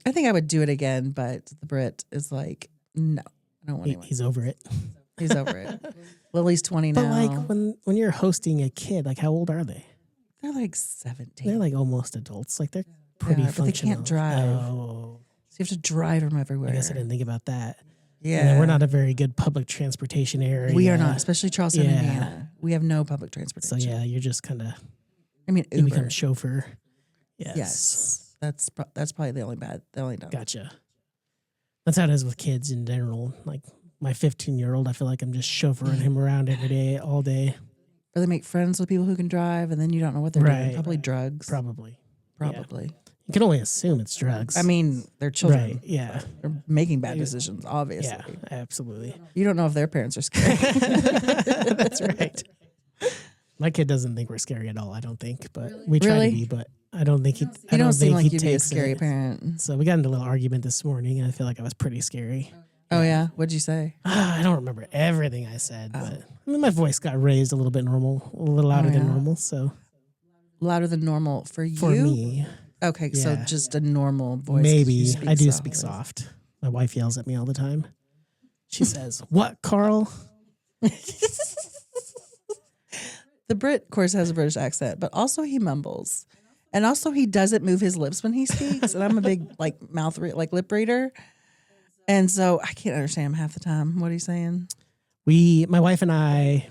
[SPEAKER 2] I think I would do it again, but the Brit is like, no, I don't want anyone.
[SPEAKER 1] He's over it.
[SPEAKER 2] He's over it. Lily's 20 now.
[SPEAKER 1] But like when you're hosting a kid, like, how old are they?
[SPEAKER 2] They're like 17.
[SPEAKER 1] They're like almost adults. Like, they're pretty functional.
[SPEAKER 2] But they can't drive.
[SPEAKER 1] Oh.
[SPEAKER 2] So you have to drive them everywhere.
[SPEAKER 1] I guess I didn't think about that.
[SPEAKER 2] Yeah.
[SPEAKER 1] And we're not a very good public transportation area.
[SPEAKER 2] We are not, especially Charleston, Indiana. We have no public transportation.
[SPEAKER 1] So you're just kind of,
[SPEAKER 2] Uber.
[SPEAKER 1] You become a chauffeur.
[SPEAKER 2] Yes. That's probably the only no.
[SPEAKER 1] Gotcha. That's how it is with kids in general. Like, my 15-year-old, I feel like I'm just chauffeuring him around every day, all day.
[SPEAKER 2] Or they make friends with people who can drive, and then you don't know what they're doing. Probably drugs.
[SPEAKER 1] Probably.
[SPEAKER 2] Yeah.
[SPEAKER 1] You can only assume it's drugs.
[SPEAKER 2] I mean, they're children.
[SPEAKER 1] Right, yeah.
[SPEAKER 2] They're making bad decisions, obviously.
[SPEAKER 1] Yeah, absolutely.
[SPEAKER 2] You don't know if their parents are scary.
[SPEAKER 1] That's right. My kid doesn't think we're scary at all, I don't think. But we try to be, but I don't think he
[SPEAKER 2] You don't seem like you'd be a
[SPEAKER 1] takes
[SPEAKER 2] scary
[SPEAKER 1] it.
[SPEAKER 2] parent.
[SPEAKER 1] So we got into a little argument this morning, and I feel like I was pretty scary.
[SPEAKER 2] Oh, yeah? What'd you say?
[SPEAKER 1] I don't remember everything I said, but I mean, my voice got raised a little bit normal, a little louder than normal. So
[SPEAKER 2] louder than normal for you?
[SPEAKER 1] For me.
[SPEAKER 2] Okay, so just a normal voice.
[SPEAKER 1] Maybe. I do speak soft. My wife yells at me all the time. She says, "What, Carl?"
[SPEAKER 2] The Brit, of course, has a British accent, but also he mumbles. And also he doesn't move his lips when he speaks. And I'm a big lip reader. And so I can't understand him half the time. What are you saying?
[SPEAKER 1] My wife and I,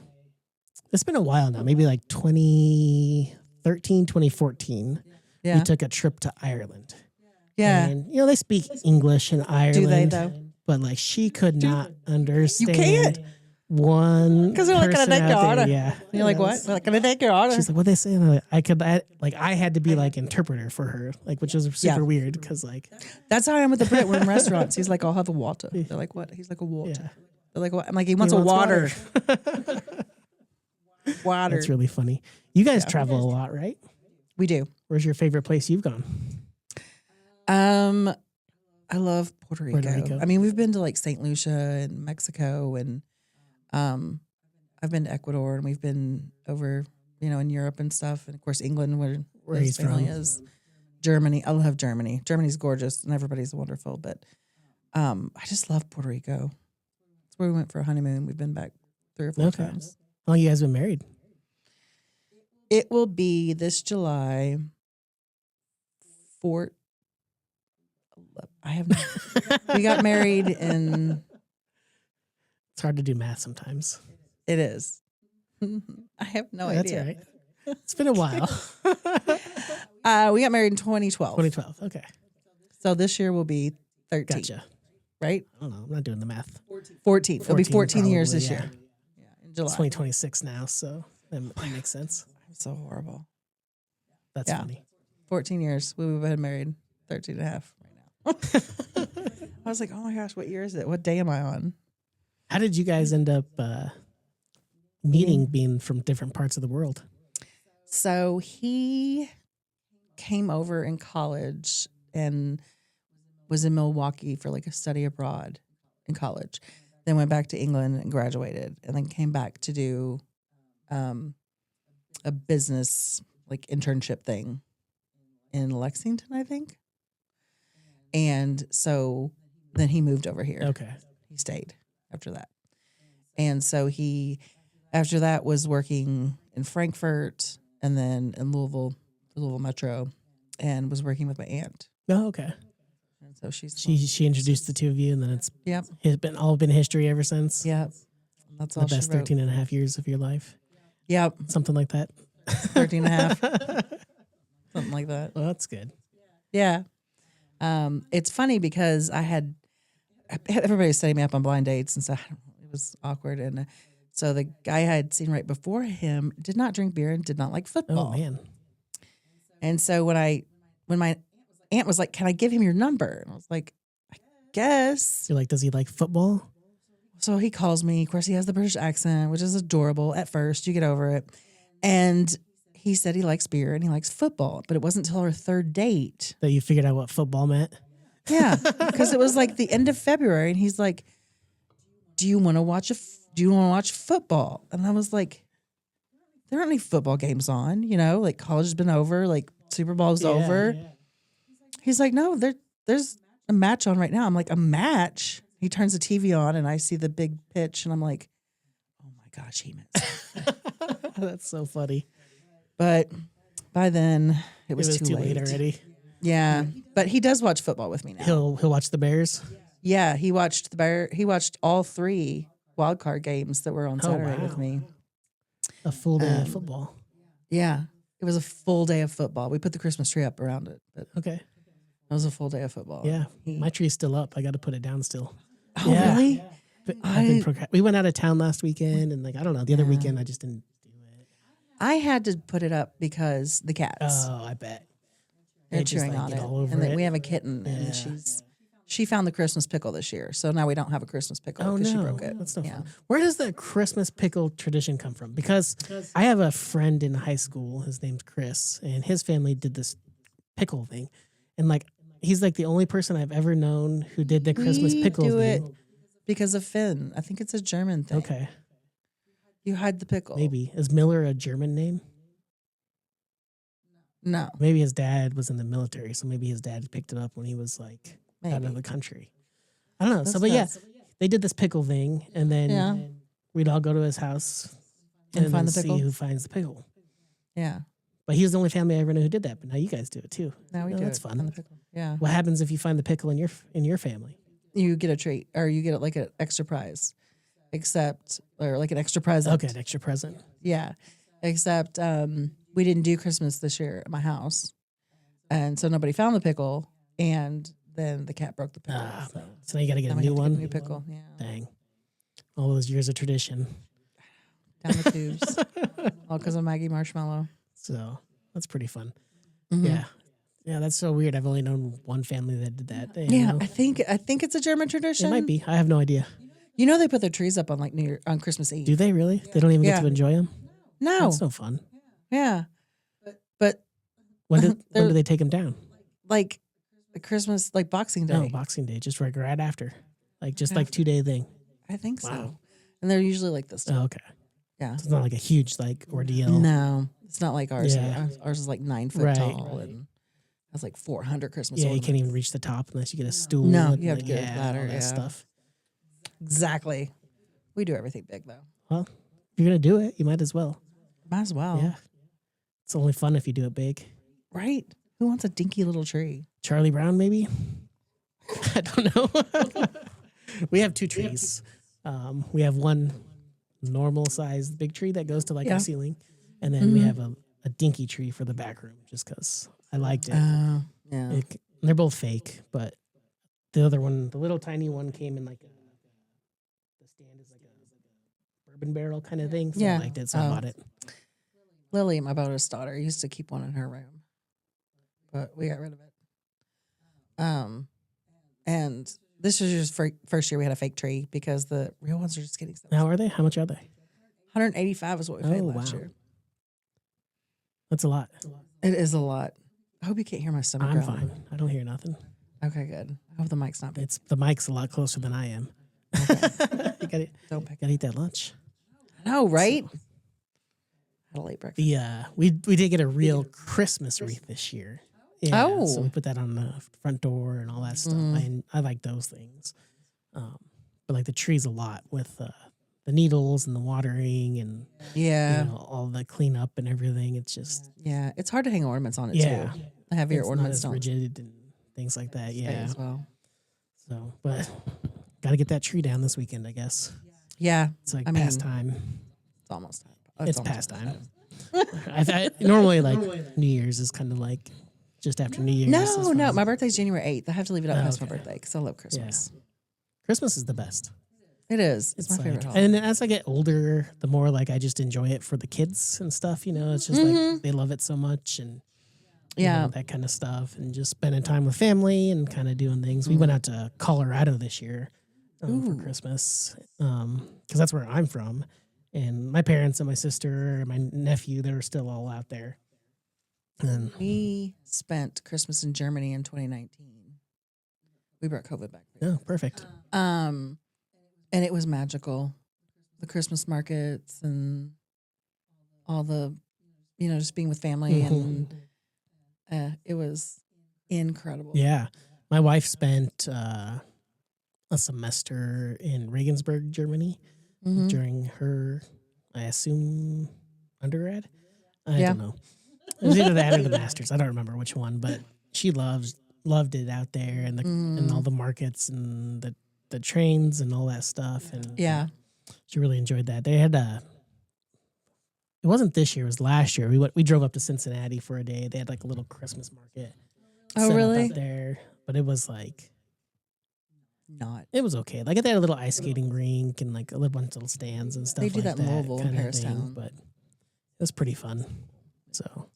[SPEAKER 1] it's been a while now, maybe like 2013, 2014. We took a trip to Ireland.
[SPEAKER 2] Yeah.
[SPEAKER 1] And, they speak English in Ireland.
[SPEAKER 2] Do they, though?
[SPEAKER 1] But, like, she could not understand.
[SPEAKER 2] You can't?
[SPEAKER 1] One
[SPEAKER 2] because they're like, "Can I take your order?"
[SPEAKER 1] Yeah.
[SPEAKER 2] And you're like, "What?" They're like, "Can I take your order?"
[SPEAKER 1] She's like, "What they saying?" I had to be like interpreter for her, like, which was super weird because like
[SPEAKER 2] that's how I am with the Brit. We're in restaurants. He's like, "I'll have a water." They're like, "What?" He's like, "A water."
[SPEAKER 1] Yeah.
[SPEAKER 2] They're like, "What?" I'm like, "He wants a water." Water.
[SPEAKER 1] That's really funny. You guys travel a lot, right?
[SPEAKER 2] We do.
[SPEAKER 1] Where's your favorite place you've gone?
[SPEAKER 2] I love Puerto Rico. I mean, we've been to like St. Lucia and Mexico, and I've been to Ecuador, and we've been over, in Europe and stuff, and of course England, where his
[SPEAKER 1] he's
[SPEAKER 2] family
[SPEAKER 1] from.
[SPEAKER 2] is. Germany, I love Germany. Germany's gorgeous, and everybody's wonderful. But I just love Puerto Rico. It's where we went for a honeymoon. We've been back 3 or 4 times.
[SPEAKER 1] How long you guys been married?
[SPEAKER 2] It will be this July. We got married in.
[SPEAKER 1] It's hard to do math sometimes.
[SPEAKER 2] It is. I have no idea.
[SPEAKER 1] That's all right. It's been a while.
[SPEAKER 2] We got married in 2012.
[SPEAKER 1] 2012. Okay.
[SPEAKER 2] So this year will be 13.
[SPEAKER 1] Gotcha.
[SPEAKER 2] Right?
[SPEAKER 1] I don't know. I'm not doing the math.
[SPEAKER 2] 14. It'll be 14 years
[SPEAKER 1] probably,
[SPEAKER 2] this year. Yeah, in July.
[SPEAKER 1] It's 2026 now, so that makes sense.
[SPEAKER 2] I'm so horrible.
[SPEAKER 1] That's funny.
[SPEAKER 2] 14 years. We've been married 13 and a half right now. I was like, oh my gosh, what year is it? What day am I on?
[SPEAKER 1] How did you guys end up meeting, being from different parts of the world?
[SPEAKER 2] So he came over in college and was in Milwaukee for like a study abroad in college. Then went back to England and graduated, and then came back to do a business like internship thing in Lexington, I think. And so then he moved over here.
[SPEAKER 1] Okay.
[SPEAKER 2] He stayed after that. And so he, after that, was working in Frankfurt and then in Louisville Metro, and was working with my aunt.
[SPEAKER 1] Oh, okay.
[SPEAKER 2] And so
[SPEAKER 1] she introduced the two of you, and then it's been history ever since.
[SPEAKER 2] Yep. That's
[SPEAKER 1] the
[SPEAKER 2] all
[SPEAKER 1] best 13 and a half years of your life.
[SPEAKER 2] Yep.
[SPEAKER 1] Something like that.
[SPEAKER 2] 13 and a half. Something like that.
[SPEAKER 1] Well, that's good.
[SPEAKER 2] Yeah. It's funny because I had everybody setting me up on blind dates and stuff. It was awkward. And so the guy I had seen right before him did not drink beer and did not like football.
[SPEAKER 1] Oh, man.
[SPEAKER 2] And so when my aunt was like, can I give him your number? And I was like, I guess.
[SPEAKER 1] You're like, does he like football?
[SPEAKER 2] So he calls me. Of course, he has the British accent, which is adorable at first. You get over it. And he said he likes beer and he likes football. But it wasn't until our third date
[SPEAKER 1] that you figured out what football meant.
[SPEAKER 2] Yeah, because it was like the end of February, and he's like, "Do you want to watch football?" And I was like, "There aren't any football games on, like college has been over, like Super Bowl's over." Yeah. He's like, "No, there's a match on right now." I'm like, "A match?" He turns the TV on, and I see the big pitch, and I'm like, "Oh my gosh, he missed."
[SPEAKER 1] That's so funny.
[SPEAKER 2] But by then, it was too late
[SPEAKER 1] already.
[SPEAKER 2] Yeah, but he does watch football with me now.
[SPEAKER 1] He'll watch the Bears.
[SPEAKER 2] Yeah, he watched He watched all 3 wild card games that were on Saturday with me.
[SPEAKER 1] A full day of football.
[SPEAKER 2] Yeah, it was a full day of football. We put the Christmas tree up around it, but
[SPEAKER 1] okay,
[SPEAKER 2] it was a full day of football.
[SPEAKER 1] Yeah, my tree's still up. I got to put it down still.
[SPEAKER 2] Oh, yeah. Really?
[SPEAKER 1] We went out of town last weekend, and I don't know. The other weekend, I just didn't do it.
[SPEAKER 2] I had to put it up because the cats.
[SPEAKER 1] Oh, I bet.
[SPEAKER 2] They're chewing on it. And then we have a kitten, and she found the Christmas pickle this year. So now we don't have a Christmas pickle because she broke it.
[SPEAKER 1] That's no fun. Where does the Christmas pickle tradition come from? Because I have a friend in high school. His name's Chris, and his family did this pickle thing. And he's the only person I've ever known who did the Christmas pickle thing.
[SPEAKER 2] It because of Finn. I think it's a German thing.
[SPEAKER 1] Okay.
[SPEAKER 2] You hide the pickle.
[SPEAKER 1] Maybe. Is Miller a German name?
[SPEAKER 2] No.
[SPEAKER 1] Maybe his dad was in the military, so maybe his dad picked it up when he was out of the country. I don't know. They did this pickle thing, and then we'd all go to his house and
[SPEAKER 2] find the pickle.
[SPEAKER 1] See who finds the pickle.
[SPEAKER 2] Yeah.
[SPEAKER 1] But he was the only family I ever knew who did that. But now you guys do it too.
[SPEAKER 2] Now we do.
[SPEAKER 1] That's fun.
[SPEAKER 2] Yeah.
[SPEAKER 1] What happens if you find the pickle in your family?
[SPEAKER 2] You get a treat, or you get like an extra prize, or like an extra present.
[SPEAKER 1] Okay, an extra present.
[SPEAKER 2] Yeah, except we didn't do Christmas this year at my house, and so nobody found the pickle, and then the cat broke the pickle.
[SPEAKER 1] So now you got to get a new one.
[SPEAKER 2] A new pickle. Yeah.
[SPEAKER 1] Dang. All those years of tradition.
[SPEAKER 2] Down the tubes. All because of Maggie Marshmallow.
[SPEAKER 1] So that's pretty fun.
[SPEAKER 2] Mm-hmm.
[SPEAKER 1] Yeah. Yeah, that's so weird. I've only known one family that did that.
[SPEAKER 2] Yeah, I think it's a German tradition.
[SPEAKER 1] It might be. I have no idea.
[SPEAKER 2] They put their trees up on on Christmas Eve.
[SPEAKER 1] Do they really? They don't even get to enjoy them?
[SPEAKER 2] No.
[SPEAKER 1] That's no fun.
[SPEAKER 2] Yeah. But
[SPEAKER 1] when do they take them down?
[SPEAKER 2] Like the Christmas, like Boxing Day.
[SPEAKER 1] No, Boxing Day, just right after. Like 2-day thing.
[SPEAKER 2] I think so. And they're usually like this too.
[SPEAKER 1] Oh, okay.
[SPEAKER 2] Yeah.
[SPEAKER 1] So it's not like a huge like ordeal.
[SPEAKER 2] No, it's not like ours.
[SPEAKER 1] Yeah.
[SPEAKER 2] Ours is like 9 foot tall and has like 400 Christmas ornaments.
[SPEAKER 1] You can't even reach the top unless you get a stool.
[SPEAKER 2] No,
[SPEAKER 1] and
[SPEAKER 2] you have to get a ladder.
[SPEAKER 1] All that stuff.
[SPEAKER 2] Exactly. We do everything big though.
[SPEAKER 1] Well, if you're gonna do it, you might as well.
[SPEAKER 2] Might as well.
[SPEAKER 1] Yeah. It's only fun if you do it big.
[SPEAKER 2] Right. Who wants a dinky little tree?
[SPEAKER 1] Charlie Brown, maybe? I don't know. We have 2 trees. We have one normal sized big tree that goes to like the ceiling. And then we have a dinky tree for the back room just because I liked it.
[SPEAKER 2] Yeah.
[SPEAKER 1] They're both fake, but the other one, the little tiny one, came in like the stand is like a bourbon barrel kind of thing. So I liked it, so I bought it.
[SPEAKER 2] Lily, my bonus daughter, used to keep one in her room, but we got rid of it. And this was just first year we had a fake tree because the real ones are just getting so.
[SPEAKER 1] How are they? How much are they?
[SPEAKER 2] 185 is what we paid last year.
[SPEAKER 1] That's a lot.
[SPEAKER 2] It is a lot. I hope you can't hear my stomach.
[SPEAKER 1] I'm fine. I don't hear nothing.
[SPEAKER 2] Okay, good. I hope the mic's not big.
[SPEAKER 1] The mic's a lot closer than I am. Okay. you gotta eat that lunch.
[SPEAKER 2] I know, right? Had a late breakfast.
[SPEAKER 1] We did get a real Christmas wreath this year. Yeah, so we put that on the front door and all that stuff. I like those things. But like the trees a lot with the needles and the watering and all the cleanup and everything. It's just
[SPEAKER 2] it's hard to hang ornaments on it too. The heavier ornaments
[SPEAKER 1] not as
[SPEAKER 2] don't
[SPEAKER 1] rigid and things like that. Yeah,
[SPEAKER 2] as well.
[SPEAKER 1] So, but got to get that tree down this weekend, I guess.
[SPEAKER 2] Yeah,
[SPEAKER 1] it's like past time.
[SPEAKER 2] It's almost time.
[SPEAKER 1] It's past time. I normally like New Year's is kind of like just after New Year's.
[SPEAKER 2] No, my birthday's January 8th. I have to leave it up past my birthday because I love Christmas.
[SPEAKER 1] Yeah. Christmas is the best.
[SPEAKER 2] It is. It's my favorite holiday.
[SPEAKER 1] And as I get older, the more like I just enjoy it for the kids and stuff. You know, it's just like they love it so much and you know, that kind of stuff, and just spending time with family and kind of doing things. We went out to Colorado this year for Christmas because that's where I'm from. And my parents and my sister and my nephew, they were still all out there. And
[SPEAKER 2] we spent Christmas in Germany in 2019. We brought COVID back.
[SPEAKER 1] Oh, perfect.
[SPEAKER 2] And it was magical. The Christmas markets and all the, just being with family and it was incredible.
[SPEAKER 1] Yeah. My wife spent a semester in Regensburg, Germany during her, I assume, undergrad. I don't know. It was either that or the master's. I don't remember which one, but she loved it out there and and all the markets and the trains and all that stuff. And she really enjoyed that. They had it wasn't this year, it was last year. We drove up to Cincinnati for a day. They had like a little Christmas market.
[SPEAKER 2] Oh, really?
[SPEAKER 1] Up there, but it was like
[SPEAKER 2] it
[SPEAKER 1] was okay. Like they had a little ice skating rink and like a little bunch of little stands and stuff.
[SPEAKER 2] They do
[SPEAKER 1] like
[SPEAKER 2] that in Louisville and Harristown,
[SPEAKER 1] but it was pretty fun. So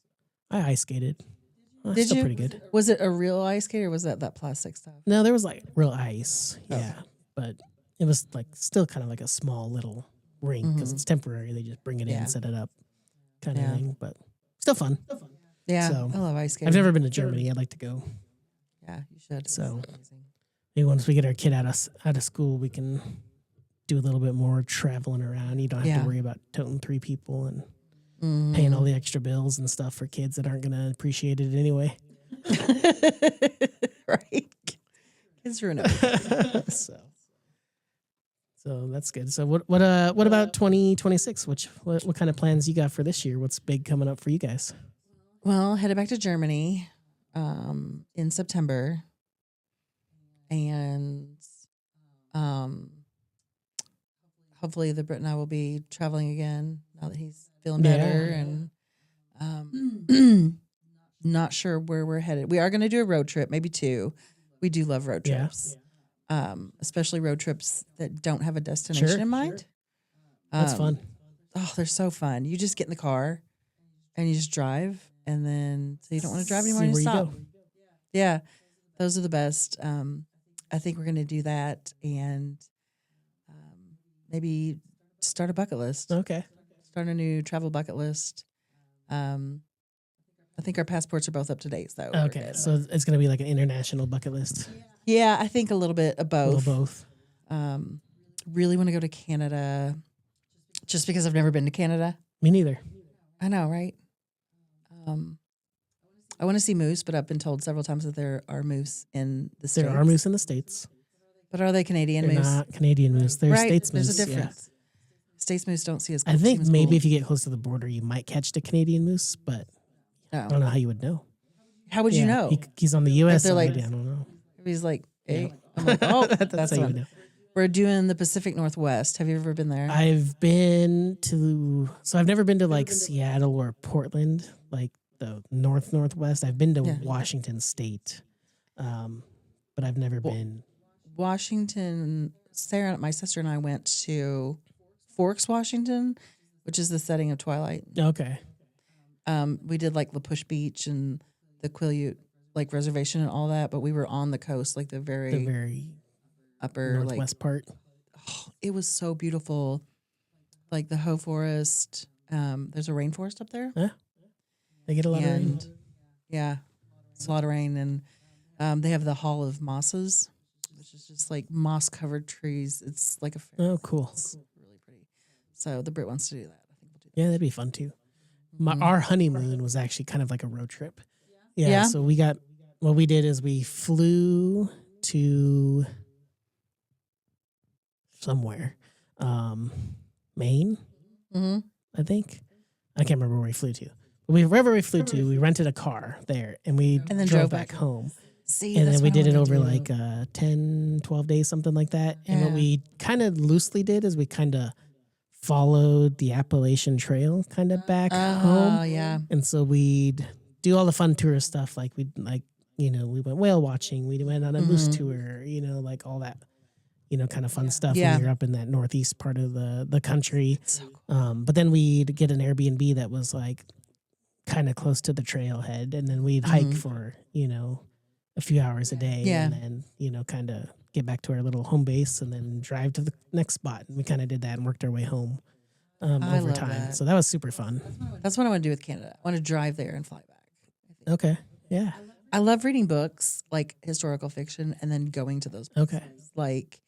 [SPEAKER 1] I ice skated.
[SPEAKER 2] Did
[SPEAKER 1] still
[SPEAKER 2] you?
[SPEAKER 1] Pretty good.
[SPEAKER 2] Was it a real ice skate or was that plastic stuff?
[SPEAKER 1] No, there was like real ice. Yeah, but it was like still kind of like a small little rink because it's temporary. They just bring it in, set it up, kind of thing. But still fun.
[SPEAKER 2] Yeah,
[SPEAKER 1] so,
[SPEAKER 2] I love ice skating.
[SPEAKER 1] I've never been to Germany. I'd like to go.
[SPEAKER 2] Yeah, you should.
[SPEAKER 1] So maybe once we get our kid out of school, we can do a little bit more traveling around. You don't have to worry about toting 3 people and paying all the extra bills and stuff for kids that aren't going to appreciate it anyway.
[SPEAKER 2] Right. Kids ruin everything.
[SPEAKER 1] So that's good. So what about 2026? What kind of plans you got for this year? What's big coming up for you guys?
[SPEAKER 2] Well, headed back to Germany in September, and hopefully the Brit and I will be traveling again now that he's feeling better, and not sure where we're headed. We are going to do a road trip, maybe 2. We do love road trips. Especially road trips that don't have a destination in mind.
[SPEAKER 1] That's fun.
[SPEAKER 2] Oh, they're so fun. You just get in the car and you just drive, and then so you don't want to drive anymore, you stop. Yeah, those are the best. I think we're going to do that and maybe start a bucket list.
[SPEAKER 1] Okay.
[SPEAKER 2] Start a new travel bucket list. I think our passports are both up to date, so
[SPEAKER 1] okay. So it's going to be like an international bucket list.
[SPEAKER 2] Yeah, I think a little bit of both.
[SPEAKER 1] A little both.
[SPEAKER 2] really want to go to Canada just because I've never been to Canada.
[SPEAKER 1] Me neither.
[SPEAKER 2] I know, right? I want to see moose, but I've been told several times that there are moose in the States.
[SPEAKER 1] There are moose in the States.
[SPEAKER 2] But are they Canadian
[SPEAKER 1] They're
[SPEAKER 2] moose?
[SPEAKER 1] not Canadian moose. They're
[SPEAKER 2] Right,
[SPEAKER 1] States moose.
[SPEAKER 2] there's a difference. States moose don't see as
[SPEAKER 1] I think maybe if you get close to the border, you might catch the Canadian moose, but I don't know how you would know.
[SPEAKER 2] How would you know?
[SPEAKER 1] He's on the U.S. side.
[SPEAKER 2] Like,
[SPEAKER 1] I don't know.
[SPEAKER 2] If he's like, hey, I'm like, oh, that's
[SPEAKER 1] how you
[SPEAKER 2] one.
[SPEAKER 1] know.
[SPEAKER 2] We're doing the Pacific Northwest. Have you ever been there?
[SPEAKER 1] I've been to, so I've never been to like Seattle or Portland, like the Northwest. I've been to Washington State, but I've never been.
[SPEAKER 2] Washington, Sarah, my sister and I went to Forks, Washington, which is the setting of Twilight.
[SPEAKER 1] Okay.
[SPEAKER 2] We did like La Push Beach and the Quileute like reservation and all that, but we were on the coast, like the very upper
[SPEAKER 1] northwest part.
[SPEAKER 2] Oh, it was so beautiful, like the Hoh Forest. There's a rainforest up there.
[SPEAKER 1] Yeah, they get a lot of rain.
[SPEAKER 2] Yeah, it's a lot of rain, and they have the Hall of Mosses, which is just like moss covered trees. It's like a
[SPEAKER 1] cool.
[SPEAKER 2] It's really pretty. So the Brit wants to do that. I think we'll do that.
[SPEAKER 1] Yeah, that'd be fun too. Our honeymoon was actually kind of like a road trip. Yeah. So what we did is we flew to somewhere, Maine, I think. I can't remember where we flew to. But wherever we flew to, we rented a car there and then drove back home.
[SPEAKER 2] See,
[SPEAKER 1] and then we did it over like 10, 12 days, something like that. And what we kind of loosely did is we kind of followed the Appalachian Trail kind of back home.
[SPEAKER 2] Oh, yeah.
[SPEAKER 1] And so we'd do all the fun tourist stuff. Like we went whale watching. We went on a moose tour, like all that, kind of fun stuff when you're up in that northeast part of the country.
[SPEAKER 2] So cool.
[SPEAKER 1] But then we'd get an Airbnb that was like kind of close to the trailhead. And then we'd hike for, a few hours a day.
[SPEAKER 2] Yeah.
[SPEAKER 1] And then, kind of get back to our little home base and then drive to the next spot. And we kind of did that and worked our way home over time.
[SPEAKER 2] That.
[SPEAKER 1] So that was super fun.
[SPEAKER 2] That's what I want to do with Canada. I want to drive there and fly back.
[SPEAKER 1] Okay. Yeah.
[SPEAKER 2] I love reading books like historical fiction and then going to those places.
[SPEAKER 1] Okay.
[SPEAKER 2] Like,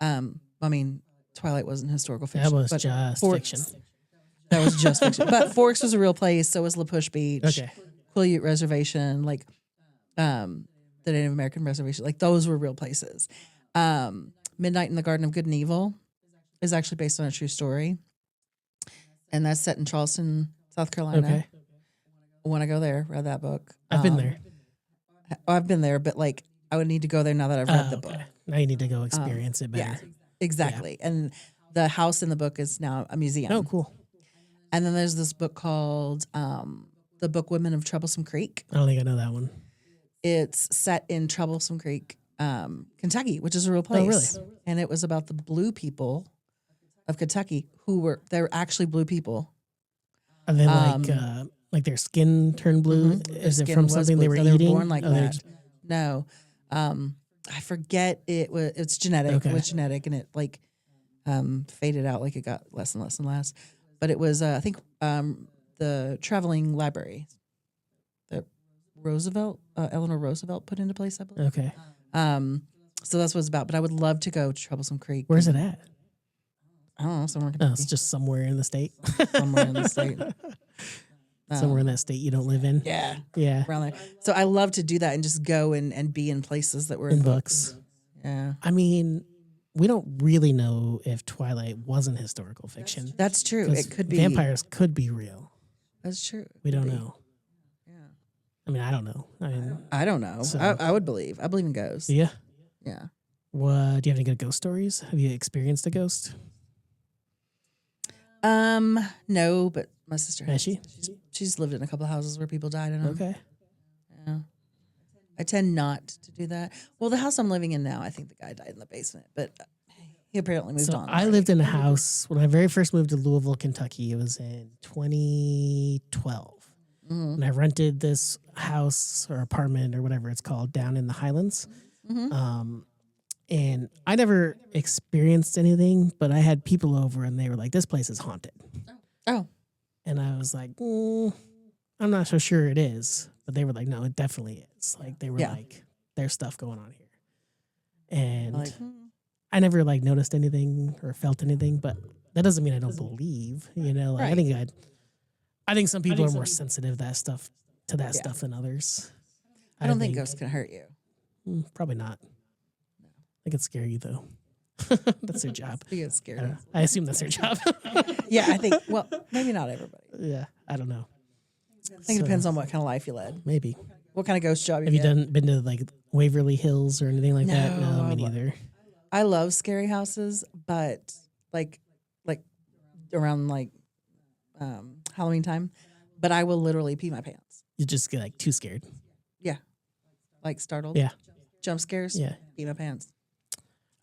[SPEAKER 2] Twilight wasn't historical fiction.
[SPEAKER 1] That was
[SPEAKER 2] but
[SPEAKER 1] just
[SPEAKER 2] Forks,
[SPEAKER 1] fiction.
[SPEAKER 2] That was just fiction. But Forks was a real place. So was La Push Beach.
[SPEAKER 1] Okay.
[SPEAKER 2] Quileute Reservation. Like, the Native American Reservation. Like, those were real places. Midnight in the Garden of Good and Evil is actually based on a true story. And that's set in Charleston, South Carolina.
[SPEAKER 1] Okay.
[SPEAKER 2] I want to go there, read that book.
[SPEAKER 1] I've been there.
[SPEAKER 2] I've been there, but like I would need to go there now that I've read the book.
[SPEAKER 1] Now you need to go experience it better.
[SPEAKER 2] Yeah, exactly. Yeah. And the house in the book is now a museum.
[SPEAKER 1] Oh, cool.
[SPEAKER 2] And then there's this book called The Book Women of Troublesome Creek.
[SPEAKER 1] I don't think I know that one.
[SPEAKER 2] It's set in Troublesome Creek, Kentucky, which is a real place.
[SPEAKER 1] Oh, really?
[SPEAKER 2] And it was about the blue people of Kentucky they're actually blue people.
[SPEAKER 1] And then like their skin turned blue. Is it from something they were eating?
[SPEAKER 2] They were born like that. No. I forget it's genetic.
[SPEAKER 1] Okay.
[SPEAKER 2] It was genetic and it like faded out, like it got less and less and less. But it was I think the traveling library that Eleanor Roosevelt put into place, I believe.
[SPEAKER 1] Okay.
[SPEAKER 2] So that's what it's about. But I would love to go to Troublesome Creek.
[SPEAKER 1] Where's it at?
[SPEAKER 2] I don't know, somewhere.
[SPEAKER 1] Oh, it's just somewhere in the state.
[SPEAKER 2] Somewhere in the state.
[SPEAKER 1] Somewhere in that state you don't live in.
[SPEAKER 2] Yeah.
[SPEAKER 1] Yeah.
[SPEAKER 2] Around there. So I love to do that and just go and be in places that were
[SPEAKER 1] In books.
[SPEAKER 2] Yeah.
[SPEAKER 1] I mean, we don't really know if Twilight wasn't historical fiction.
[SPEAKER 2] That's true. It could be.
[SPEAKER 1] Vampires could be real.
[SPEAKER 2] That's true.
[SPEAKER 1] We don't know.
[SPEAKER 2] Yeah.
[SPEAKER 1] I mean, I don't know.
[SPEAKER 2] I don't know.
[SPEAKER 1] So-
[SPEAKER 2] I would believe. I believe in ghosts.
[SPEAKER 1] Yeah.
[SPEAKER 2] Yeah.
[SPEAKER 1] What? Do you have any good ghost stories? Have you experienced a ghost?
[SPEAKER 2] No, but my sister
[SPEAKER 1] Has she?
[SPEAKER 2] She's lived in a couple of houses where people died in them.
[SPEAKER 1] Okay.
[SPEAKER 2] Yeah. I tend not to do that. Well, the house I'm living in now, I think the guy died in the basement, but he apparently moved on.
[SPEAKER 1] I lived in a house when I very first moved to Louisville, Kentucky. It was in 2012.
[SPEAKER 2] Mm-hmm.
[SPEAKER 1] And I rented this house or apartment or whatever it's called down in the Highlands.
[SPEAKER 2] Mm-hmm.
[SPEAKER 1] And I never experienced anything, but I had people over and they were like, this place is haunted.
[SPEAKER 2] Oh.
[SPEAKER 1] And I was like, I'm not so sure it is. But they were like, no, it definitely is. Like, they were like, there's stuff going on here. And I never like noticed anything or felt anything, but that doesn't mean I don't believe. You know, like I think some people are more sensitive to that stuff than others.
[SPEAKER 2] I don't think ghosts can hurt you.
[SPEAKER 1] Probably not. They could scare you though. That's their job.
[SPEAKER 2] They get scared.
[SPEAKER 1] I assume that's their job.
[SPEAKER 2] Yeah, I think. Well, maybe not everybody.
[SPEAKER 1] Yeah, I don't know.
[SPEAKER 2] I think it depends on what kind of life you led.
[SPEAKER 1] Maybe.
[SPEAKER 2] What kind of ghost job
[SPEAKER 1] Have you been to like Waverly Hills or anything like that? No, me neither.
[SPEAKER 2] I love scary houses, but like around like Halloween time, but I will literally pee my pants.
[SPEAKER 1] You just get like too scared.
[SPEAKER 2] Yeah, like startled.
[SPEAKER 1] Yeah,
[SPEAKER 2] jump scares.
[SPEAKER 1] Yeah,
[SPEAKER 2] pee my pants.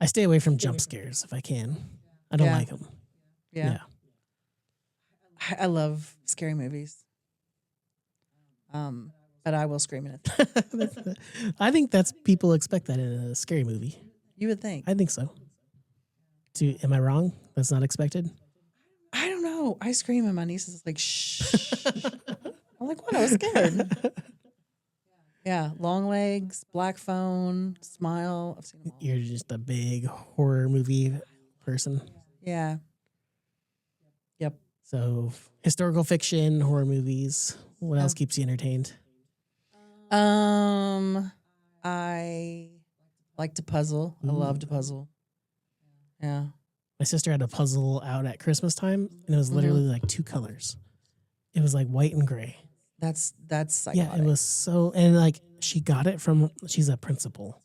[SPEAKER 1] I stay away from jump scares if I can. I don't like them.
[SPEAKER 2] Yeah. I love scary movies. But I will scream in it.
[SPEAKER 1] I think that's people expect that in a scary movie.
[SPEAKER 2] You would think.
[SPEAKER 1] I think so. Am I wrong? That's not expected?
[SPEAKER 2] I don't know. I scream and my niece is like, shh. I'm like, what? I was scared. Yeah. Long Legs, Black Phone, Smile. I've seen them all.
[SPEAKER 1] You're just a big horror movie person.
[SPEAKER 2] Yeah. Yep.
[SPEAKER 1] So historical fiction, horror movies. What else keeps you entertained?
[SPEAKER 2] I like to puzzle. I love to puzzle. Yeah.
[SPEAKER 1] My sister had a puzzle out at Christmas time, and it was literally like 2 colors. It was like white and gray.
[SPEAKER 2] That's psychotic.
[SPEAKER 1] Yeah, it was so, and like she got it from, she's a principal,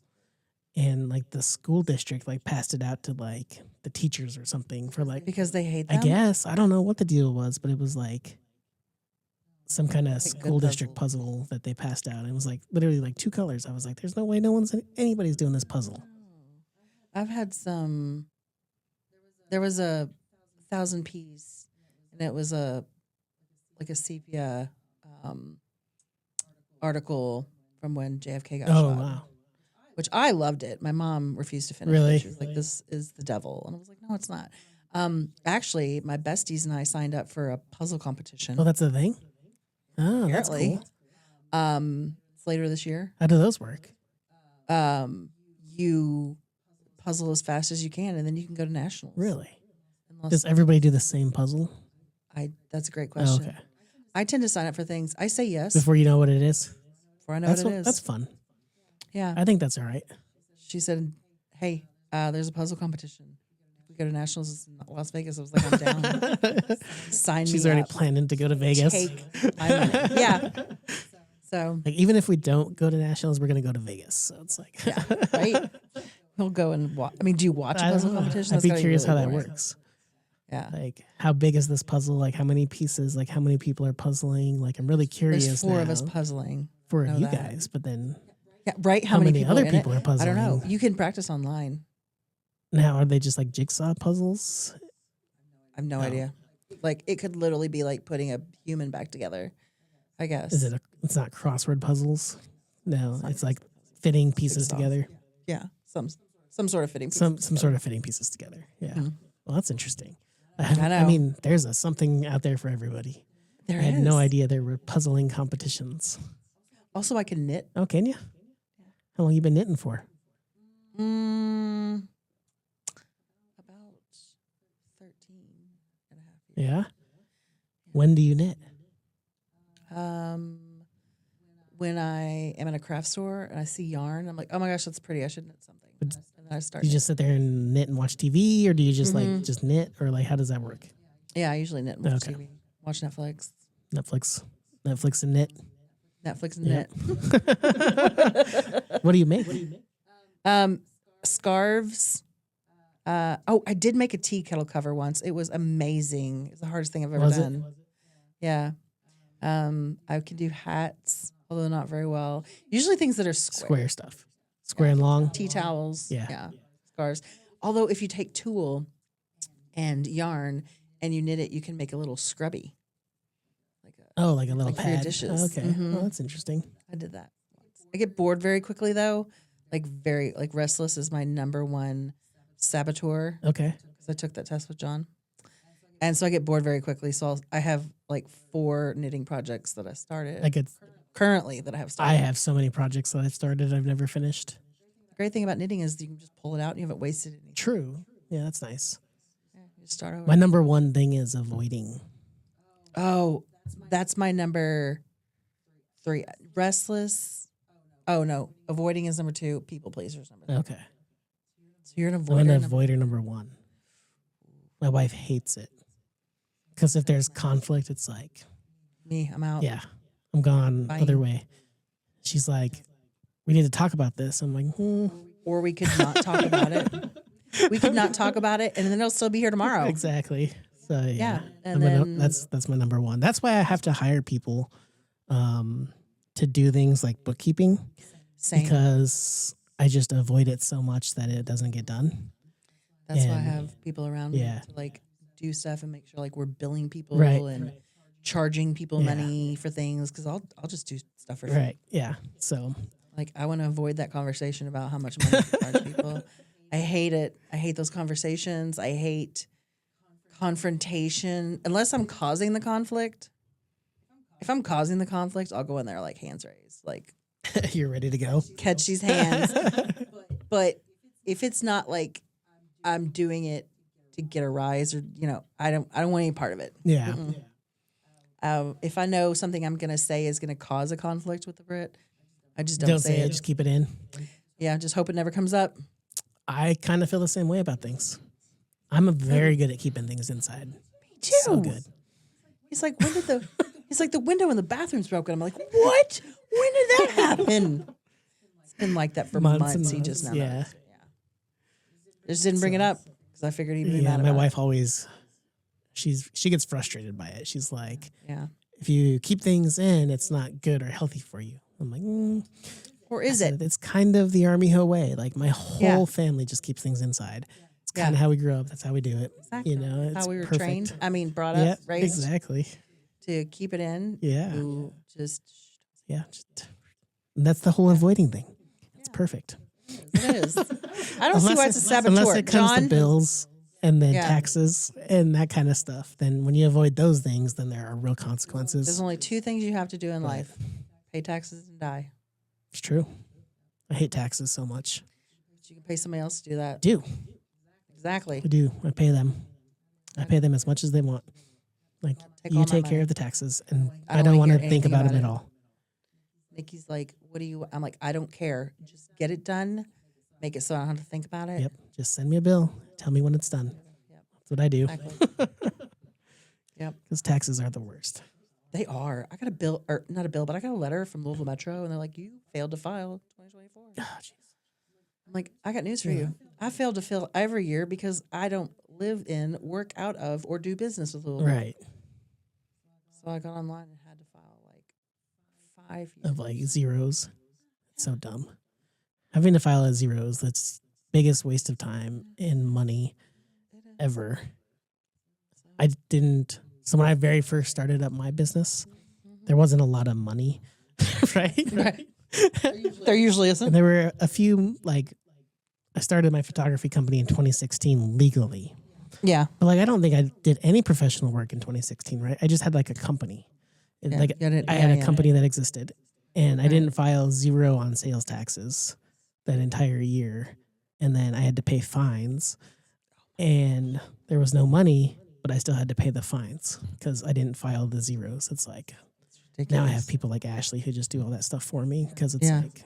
[SPEAKER 1] and like the school district like passed it out to like the teachers or something for like,
[SPEAKER 2] because they hate them?
[SPEAKER 1] I guess. I don't know what the deal was, but it was like some kind of school district puzzle that they passed out. And it was like literally like 2 colors. I was like, there's no way anybody's doing this puzzle.
[SPEAKER 2] I've had there was a 1,000 piece, and it was like a sepia article from when JFK got shot.
[SPEAKER 1] Oh, wow.
[SPEAKER 2] Which I loved it. My mom refused to finish
[SPEAKER 1] Really?
[SPEAKER 2] it. She was like, this is the devil. And I was like, no, it's not. Actually, my besties and I signed up for a puzzle competition.
[SPEAKER 1] Oh, that's the thing? Oh,
[SPEAKER 2] Apparently.
[SPEAKER 1] that's cool.
[SPEAKER 2] It's later this year.
[SPEAKER 1] How do those work?
[SPEAKER 2] You puzzle as fast as you can, and then you can go to nationals.
[SPEAKER 1] Really? Does everybody do the same puzzle?
[SPEAKER 2] That's a great question.
[SPEAKER 1] Oh, okay.
[SPEAKER 2] I tend to sign up for things. I say yes.
[SPEAKER 1] Before you know what it is?
[SPEAKER 2] Before I know what it is.
[SPEAKER 1] That's fun.
[SPEAKER 2] Yeah.
[SPEAKER 1] I think that's all right.
[SPEAKER 2] She said, hey, there's a puzzle competition. If we go to nationals in Las Vegas, I was like, I'm down. Sign me up.
[SPEAKER 1] She's already planning to go to Vegas.
[SPEAKER 2] Take my money. Yeah. So,
[SPEAKER 1] like, even if we don't go to nationals, we're going to go to Vegas. So it's like,
[SPEAKER 2] yeah, right? We'll go and watch. I mean, do you watch a puzzle competition?
[SPEAKER 1] I'd be curious how that works.
[SPEAKER 2] Yeah.
[SPEAKER 1] Like, how big is this puzzle? Like, how many pieces? Like, how many people are puzzling? Like, I'm really curious.
[SPEAKER 2] There's 4 of us puzzling.
[SPEAKER 1] For you guys, but then.
[SPEAKER 2] Yeah, right. How
[SPEAKER 1] many
[SPEAKER 2] people
[SPEAKER 1] other people are puzzling?
[SPEAKER 2] I don't know. You can practice online.
[SPEAKER 1] Now, are they just like jigsaw puzzles?
[SPEAKER 2] I have no idea. Like, it could literally be like putting a human back together, I guess.
[SPEAKER 1] It's not crossword puzzles? No, it's like fitting pieces together.
[SPEAKER 2] Yeah, some sort of fitting pieces.
[SPEAKER 1] Some sort of fitting pieces together. Yeah. Mm-hmm. Well, that's interesting.
[SPEAKER 2] I know.
[SPEAKER 1] I mean, there's something out there for everybody. I had no idea there were puzzling competitions.
[SPEAKER 2] Also, I can knit.
[SPEAKER 1] Oh, can you? How long you been knitting for?
[SPEAKER 2] About 13 and a half years.
[SPEAKER 1] Yeah? When do you knit?
[SPEAKER 2] When I am in a craft store and I see yarn, I'm like, oh my gosh, that's pretty. I should knit something. And then I start.
[SPEAKER 1] Do you just sit there and knit and watch TV, or do you just like just knit, or like how does that work?
[SPEAKER 2] Yeah, I usually knit and watch TV. Watch Netflix.
[SPEAKER 1] Netflix and knit.
[SPEAKER 2] Netflix and knit.
[SPEAKER 1] What do you make?
[SPEAKER 2] Scarves. I did make a tea kettle cover once. It was amazing. It's the hardest thing I've ever done. Yeah. I can do hats, although not very well. Usually things that are
[SPEAKER 1] square stuff. Square and long.
[SPEAKER 2] Tea towels. Yeah. Scarves. Although if you take tulle and yarn and you knit it, you can make a little scrubby.
[SPEAKER 1] Like a little
[SPEAKER 2] pad.
[SPEAKER 1] For your
[SPEAKER 2] dishes.
[SPEAKER 1] Okay. Well, that's interesting.
[SPEAKER 2] I did that once. I get bored very quickly though. Restless is my number one saboteur.
[SPEAKER 1] Okay.
[SPEAKER 2] Because I took that test with John. And so I get bored very quickly. So I have like 4 knitting projects that I started.
[SPEAKER 1] Like it's
[SPEAKER 2] currently that I have started.
[SPEAKER 1] I have so many projects that I've started I've never finished.
[SPEAKER 2] The great thing about knitting is you can just pull it out and you haven't wasted anything.
[SPEAKER 1] True. Yeah, that's nice.
[SPEAKER 2] Yeah, you just start over.
[SPEAKER 1] My number one thing is avoiding.
[SPEAKER 2] Oh, that's my number 3. Restless. Oh no, avoiding is number 2. People pleasers number 3.
[SPEAKER 1] Okay.
[SPEAKER 2] So you're an
[SPEAKER 1] I'm
[SPEAKER 2] avoider.
[SPEAKER 1] an avoider number 1. My wife hates it. Because if there's conflict, it's like,
[SPEAKER 2] Me, I'm out.
[SPEAKER 1] yeah, I'm gone
[SPEAKER 2] Bye.
[SPEAKER 1] other way. She's like, we need to talk about this. I'm like,
[SPEAKER 2] Or we could not talk about it. We could not talk about it, and then it'll still be here tomorrow.
[SPEAKER 1] Exactly. So yeah,
[SPEAKER 2] and then
[SPEAKER 1] that's my number 1. That's why I have to hire people to do things like bookkeeping.
[SPEAKER 2] Same.
[SPEAKER 1] Because I just avoid it so much that it doesn't get done.
[SPEAKER 2] That's why I
[SPEAKER 1] and-
[SPEAKER 2] have people around me
[SPEAKER 1] Yeah.
[SPEAKER 2] to like do stuff and make sure like we're billing people
[SPEAKER 1] Right.
[SPEAKER 2] and charging people
[SPEAKER 1] Yeah.
[SPEAKER 2] money for things because I'll just do stuff for free.
[SPEAKER 1] Right. Yeah. So
[SPEAKER 2] Like I want to avoid that conversation about how much money to charge people. I hate it. I hate those conversations. I hate confrontation unless I'm causing the conflict. If I'm causing the conflict, I'll go in there like hands raised, like
[SPEAKER 1] you're ready to go.
[SPEAKER 2] catch these hands. But if it's not like I'm doing it to get a rise or I don't want any part of it.
[SPEAKER 1] Yeah.
[SPEAKER 2] If I know something I'm gonna say is gonna cause a conflict with the Brit, I just
[SPEAKER 1] Don't
[SPEAKER 2] say it.
[SPEAKER 1] Just keep it in.
[SPEAKER 2] Yeah, just hope it never comes up.
[SPEAKER 1] I kind of feel the same way about things. I'm very good at keeping things inside.
[SPEAKER 2] Me too.
[SPEAKER 1] So good.
[SPEAKER 2] He's like, when did the? He's like, the window in the bathroom's broken. I'm like, what? When did that happen? It's been like that for months.
[SPEAKER 1] and
[SPEAKER 2] He just now
[SPEAKER 1] Yeah.
[SPEAKER 2] knows. Just didn't bring it up because I figured he'd be
[SPEAKER 1] Yeah.
[SPEAKER 2] mad
[SPEAKER 1] My
[SPEAKER 2] about
[SPEAKER 1] wife always, she gets frustrated by it. She's like,
[SPEAKER 2] it. Yeah.
[SPEAKER 1] if you keep things in, it's not good or healthy for you. I'm like,
[SPEAKER 2] Or is it?
[SPEAKER 1] It's kind of the Army Ho way. Like my whole
[SPEAKER 2] Yeah.
[SPEAKER 1] family just keeps things inside. It's
[SPEAKER 2] Yeah.
[SPEAKER 1] kind of how we grew up. That's how we do it.
[SPEAKER 2] Exactly.
[SPEAKER 1] You know, it's
[SPEAKER 2] How we were
[SPEAKER 1] perfect.
[SPEAKER 2] trained. I mean, brought up,
[SPEAKER 1] Yeah,
[SPEAKER 2] raised
[SPEAKER 1] exactly.
[SPEAKER 2] to keep it in.
[SPEAKER 1] Yeah.
[SPEAKER 2] To just
[SPEAKER 1] Yeah. And that's the whole avoiding thing. It's perfect.
[SPEAKER 2] it is. I don't see why it's a saboteur.
[SPEAKER 1] Unless it comes
[SPEAKER 2] John,
[SPEAKER 1] to bills and then
[SPEAKER 2] Yeah.
[SPEAKER 1] taxes and that kind of stuff. Then when you avoid those things, then there are real
[SPEAKER 2] there's
[SPEAKER 1] consequences.
[SPEAKER 2] only 2 things you have to do in
[SPEAKER 1] Right.
[SPEAKER 2] life: pay taxes and die.
[SPEAKER 1] It's true. I hate taxes so much.
[SPEAKER 2] But you can pay somebody else to do that.
[SPEAKER 1] I do.
[SPEAKER 2] Exactly.
[SPEAKER 1] I do. I pay them. I pay them as much as they want. Like
[SPEAKER 2] Take
[SPEAKER 1] you
[SPEAKER 2] all my
[SPEAKER 1] take care
[SPEAKER 2] money.
[SPEAKER 1] of the taxes, and
[SPEAKER 2] I
[SPEAKER 1] I
[SPEAKER 2] don't
[SPEAKER 1] don't
[SPEAKER 2] wanna
[SPEAKER 1] want to
[SPEAKER 2] hear
[SPEAKER 1] think
[SPEAKER 2] anything
[SPEAKER 1] about
[SPEAKER 2] about
[SPEAKER 1] them
[SPEAKER 2] it.
[SPEAKER 1] at all.
[SPEAKER 2] Nikki's like, what do you? I'm like, I don't care. Just get it done. Make it so I don't have to think about it.
[SPEAKER 1] Yep. Just send me a bill. Tell me when it's done.
[SPEAKER 2] Yep.
[SPEAKER 1] That's what I do.
[SPEAKER 2] Exactly. Yep.
[SPEAKER 1] Because taxes are the worst.
[SPEAKER 2] They are. I got a bill, or not a bill, but I got a letter from Louisville Metro, and they're like, you failed to file 2024.
[SPEAKER 1] Oh, jeez.
[SPEAKER 2] I'm like, I got news for
[SPEAKER 1] Yeah.
[SPEAKER 2] you. I failed to fill every year because I don't live in, work out of, or do business with Louisville.
[SPEAKER 1] Right.
[SPEAKER 2] So I got online and had to file like 5 years.
[SPEAKER 1] Of like zeros. It's so dumb. Having to file as zeros, that's biggest waste of time and money ever. I didn't. So when I very first started up my business, there wasn't a lot of money, right?
[SPEAKER 2] Right. There usually isn't.
[SPEAKER 1] And there were a few, like, I started my photography company in 2016 legally.
[SPEAKER 2] Yeah.
[SPEAKER 1] But, like, I don't think I did any professional work in 2016, right? I just had, like, a company. And,
[SPEAKER 2] Yeah,
[SPEAKER 1] like,
[SPEAKER 2] you had
[SPEAKER 1] I had a
[SPEAKER 2] yeah.
[SPEAKER 1] company that existed. And I
[SPEAKER 2] Right.
[SPEAKER 1] didn't file zero on sales taxes that entire year. And then I had to pay fines. And there was no money, but I still had to pay the fines because I didn't file the zeros. It's like, now I have people like Ashley who just do all that stuff for me because it's
[SPEAKER 2] Yeah.
[SPEAKER 1] like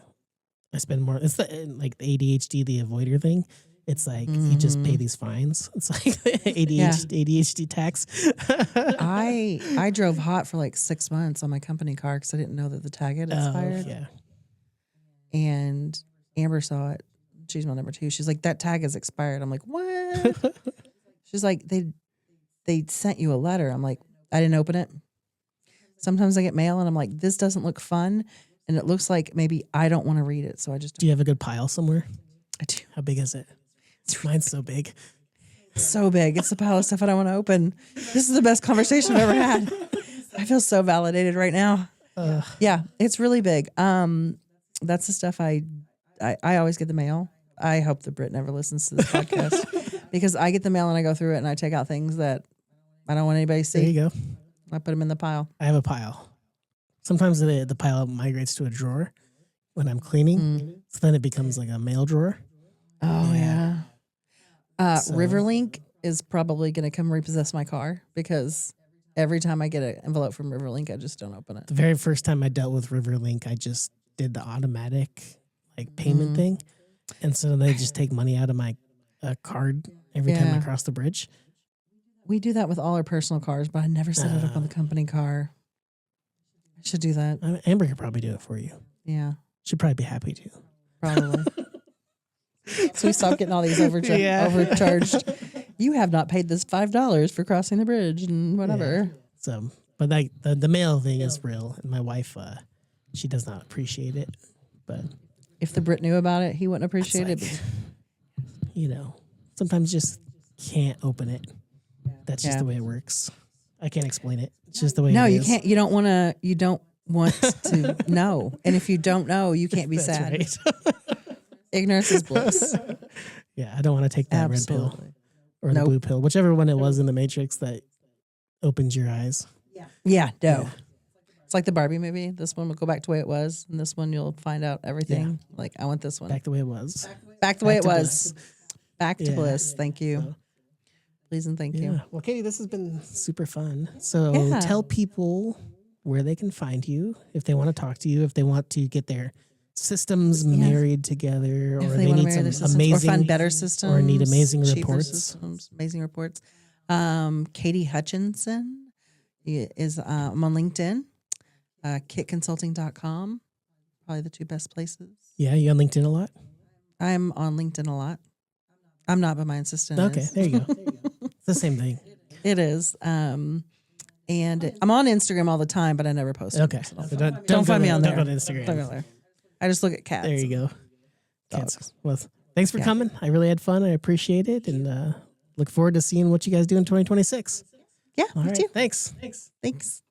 [SPEAKER 1] I spend more. It's like the ADHD, the avoider thing. It's like you just pay these fines. It's like ADHD tax.
[SPEAKER 2] I drove hot for like 6 months on my company car because I didn't know that the tag had expired.
[SPEAKER 1] Yeah.
[SPEAKER 2] And Amber saw it. She's my number 2. She's like, that tag is expired. I'm like, what? She's like, they sent you a letter. I'm like, I didn't open it. Sometimes I get mail and I'm like, this doesn't look fun. And it looks like maybe I don't want to read it. So I just
[SPEAKER 1] Do you have a good pile somewhere?
[SPEAKER 2] I do.
[SPEAKER 1] How big is it? Mine's so big.
[SPEAKER 2] It's so big. It's the pile of stuff I don't want to open. This is the best conversation I've ever had. I feel so validated right now. Yeah, it's really big. That's the stuff I always get the mail. I hope the Brit never listens to this podcast because I get the mail and I go through it and I take out things that I don't want anybody to
[SPEAKER 1] There
[SPEAKER 2] see.
[SPEAKER 1] you go.
[SPEAKER 2] I put them in the pile.
[SPEAKER 1] I have a pile. Sometimes the pile migrates to a drawer. when I'm cleaning. So then it becomes like a mail drawer.
[SPEAKER 2] Oh yeah.
[SPEAKER 1] So-
[SPEAKER 2] Riverlink is probably going to come repossess my car because every time I get an envelope from Riverlink, I just don't open it.
[SPEAKER 1] The very first time I dealt with Riverlink, I just did the automatic like payment thing. And so they just take money out of my card every time I cross the bridge.
[SPEAKER 2] We do that with all our personal cars, but I never set it up on the company car. I should do that.
[SPEAKER 1] Amber could probably do it for you.
[SPEAKER 2] Yeah,
[SPEAKER 1] She'd probably be happy to.
[SPEAKER 2] probably. So we stop getting all these overcharged. You have not paid this $5 for crossing the bridge and whatever.
[SPEAKER 1] Yeah. So, but like the mail thing is real, and my wife, she does not appreciate it. But
[SPEAKER 2] if the Brit knew about it, he wouldn't appreciate
[SPEAKER 1] like,
[SPEAKER 2] it.
[SPEAKER 1] You know, sometimes just can't open it. That's just the way it works. I can't explain it. It's just the way.
[SPEAKER 2] No,
[SPEAKER 1] it
[SPEAKER 2] you
[SPEAKER 1] is.
[SPEAKER 2] can't. You don't want to. You don't want to know. And if you don't know, you can't be
[SPEAKER 1] That's
[SPEAKER 2] sad.
[SPEAKER 1] right.
[SPEAKER 2] Ignorance is bliss.
[SPEAKER 1] Yeah, I don't want to take that red pill
[SPEAKER 2] Absolutely.
[SPEAKER 1] or the blue pill, whichever one it was in the Matrix that opens your eyes.
[SPEAKER 2] Yeah, no.
[SPEAKER 1] Yeah.
[SPEAKER 2] It's like the Barbie movie. This one will go back to the way it was, and this one you'll find out everything. Like, I want this one.
[SPEAKER 1] Back the way it was.
[SPEAKER 2] Back the way it
[SPEAKER 1] to
[SPEAKER 2] was.
[SPEAKER 1] bliss.
[SPEAKER 2] Back to
[SPEAKER 1] Yeah.
[SPEAKER 2] bliss. Thank you.
[SPEAKER 1] So,
[SPEAKER 2] Please and thank
[SPEAKER 1] yeah.
[SPEAKER 2] you.
[SPEAKER 1] Well, Katie, this has been super fun. So
[SPEAKER 2] Yeah.
[SPEAKER 1] tell people where they can find you if they want to talk to you, if they want to get their systems married together, or
[SPEAKER 2] If
[SPEAKER 1] they
[SPEAKER 2] want to
[SPEAKER 1] need
[SPEAKER 2] marry
[SPEAKER 1] some
[SPEAKER 2] their systems,
[SPEAKER 1] amazing
[SPEAKER 2] or find better systems,
[SPEAKER 1] or need amazing
[SPEAKER 2] cheaper
[SPEAKER 1] reports.
[SPEAKER 2] systems, amazing reports. Katie Hutchinson is I'm on LinkedIn. KHITconsulting.com, probably the two best places.
[SPEAKER 1] Yeah, you on LinkedIn a lot?
[SPEAKER 2] I'm on LinkedIn a lot. I'm not, but my assistant
[SPEAKER 1] Okay,
[SPEAKER 2] is.
[SPEAKER 1] there you go. It's the same thing.
[SPEAKER 2] It is. And I'm on Instagram all the time, but I never post.
[SPEAKER 1] Okay.
[SPEAKER 2] So
[SPEAKER 1] So
[SPEAKER 2] don't
[SPEAKER 1] don't
[SPEAKER 2] find
[SPEAKER 1] go
[SPEAKER 2] me
[SPEAKER 1] to-
[SPEAKER 2] on
[SPEAKER 1] don't
[SPEAKER 2] there.
[SPEAKER 1] go to Instagram.
[SPEAKER 2] Don't go there. I just look at cats.
[SPEAKER 1] There you go.
[SPEAKER 2] Dogs.
[SPEAKER 1] Cats. Well, thanks for coming. I really had fun. I appreciate it, and look forward to seeing what you guys do in 2026.
[SPEAKER 2] Yeah,
[SPEAKER 1] All
[SPEAKER 2] me
[SPEAKER 1] right.
[SPEAKER 2] too.
[SPEAKER 1] Thanks.
[SPEAKER 2] Thanks.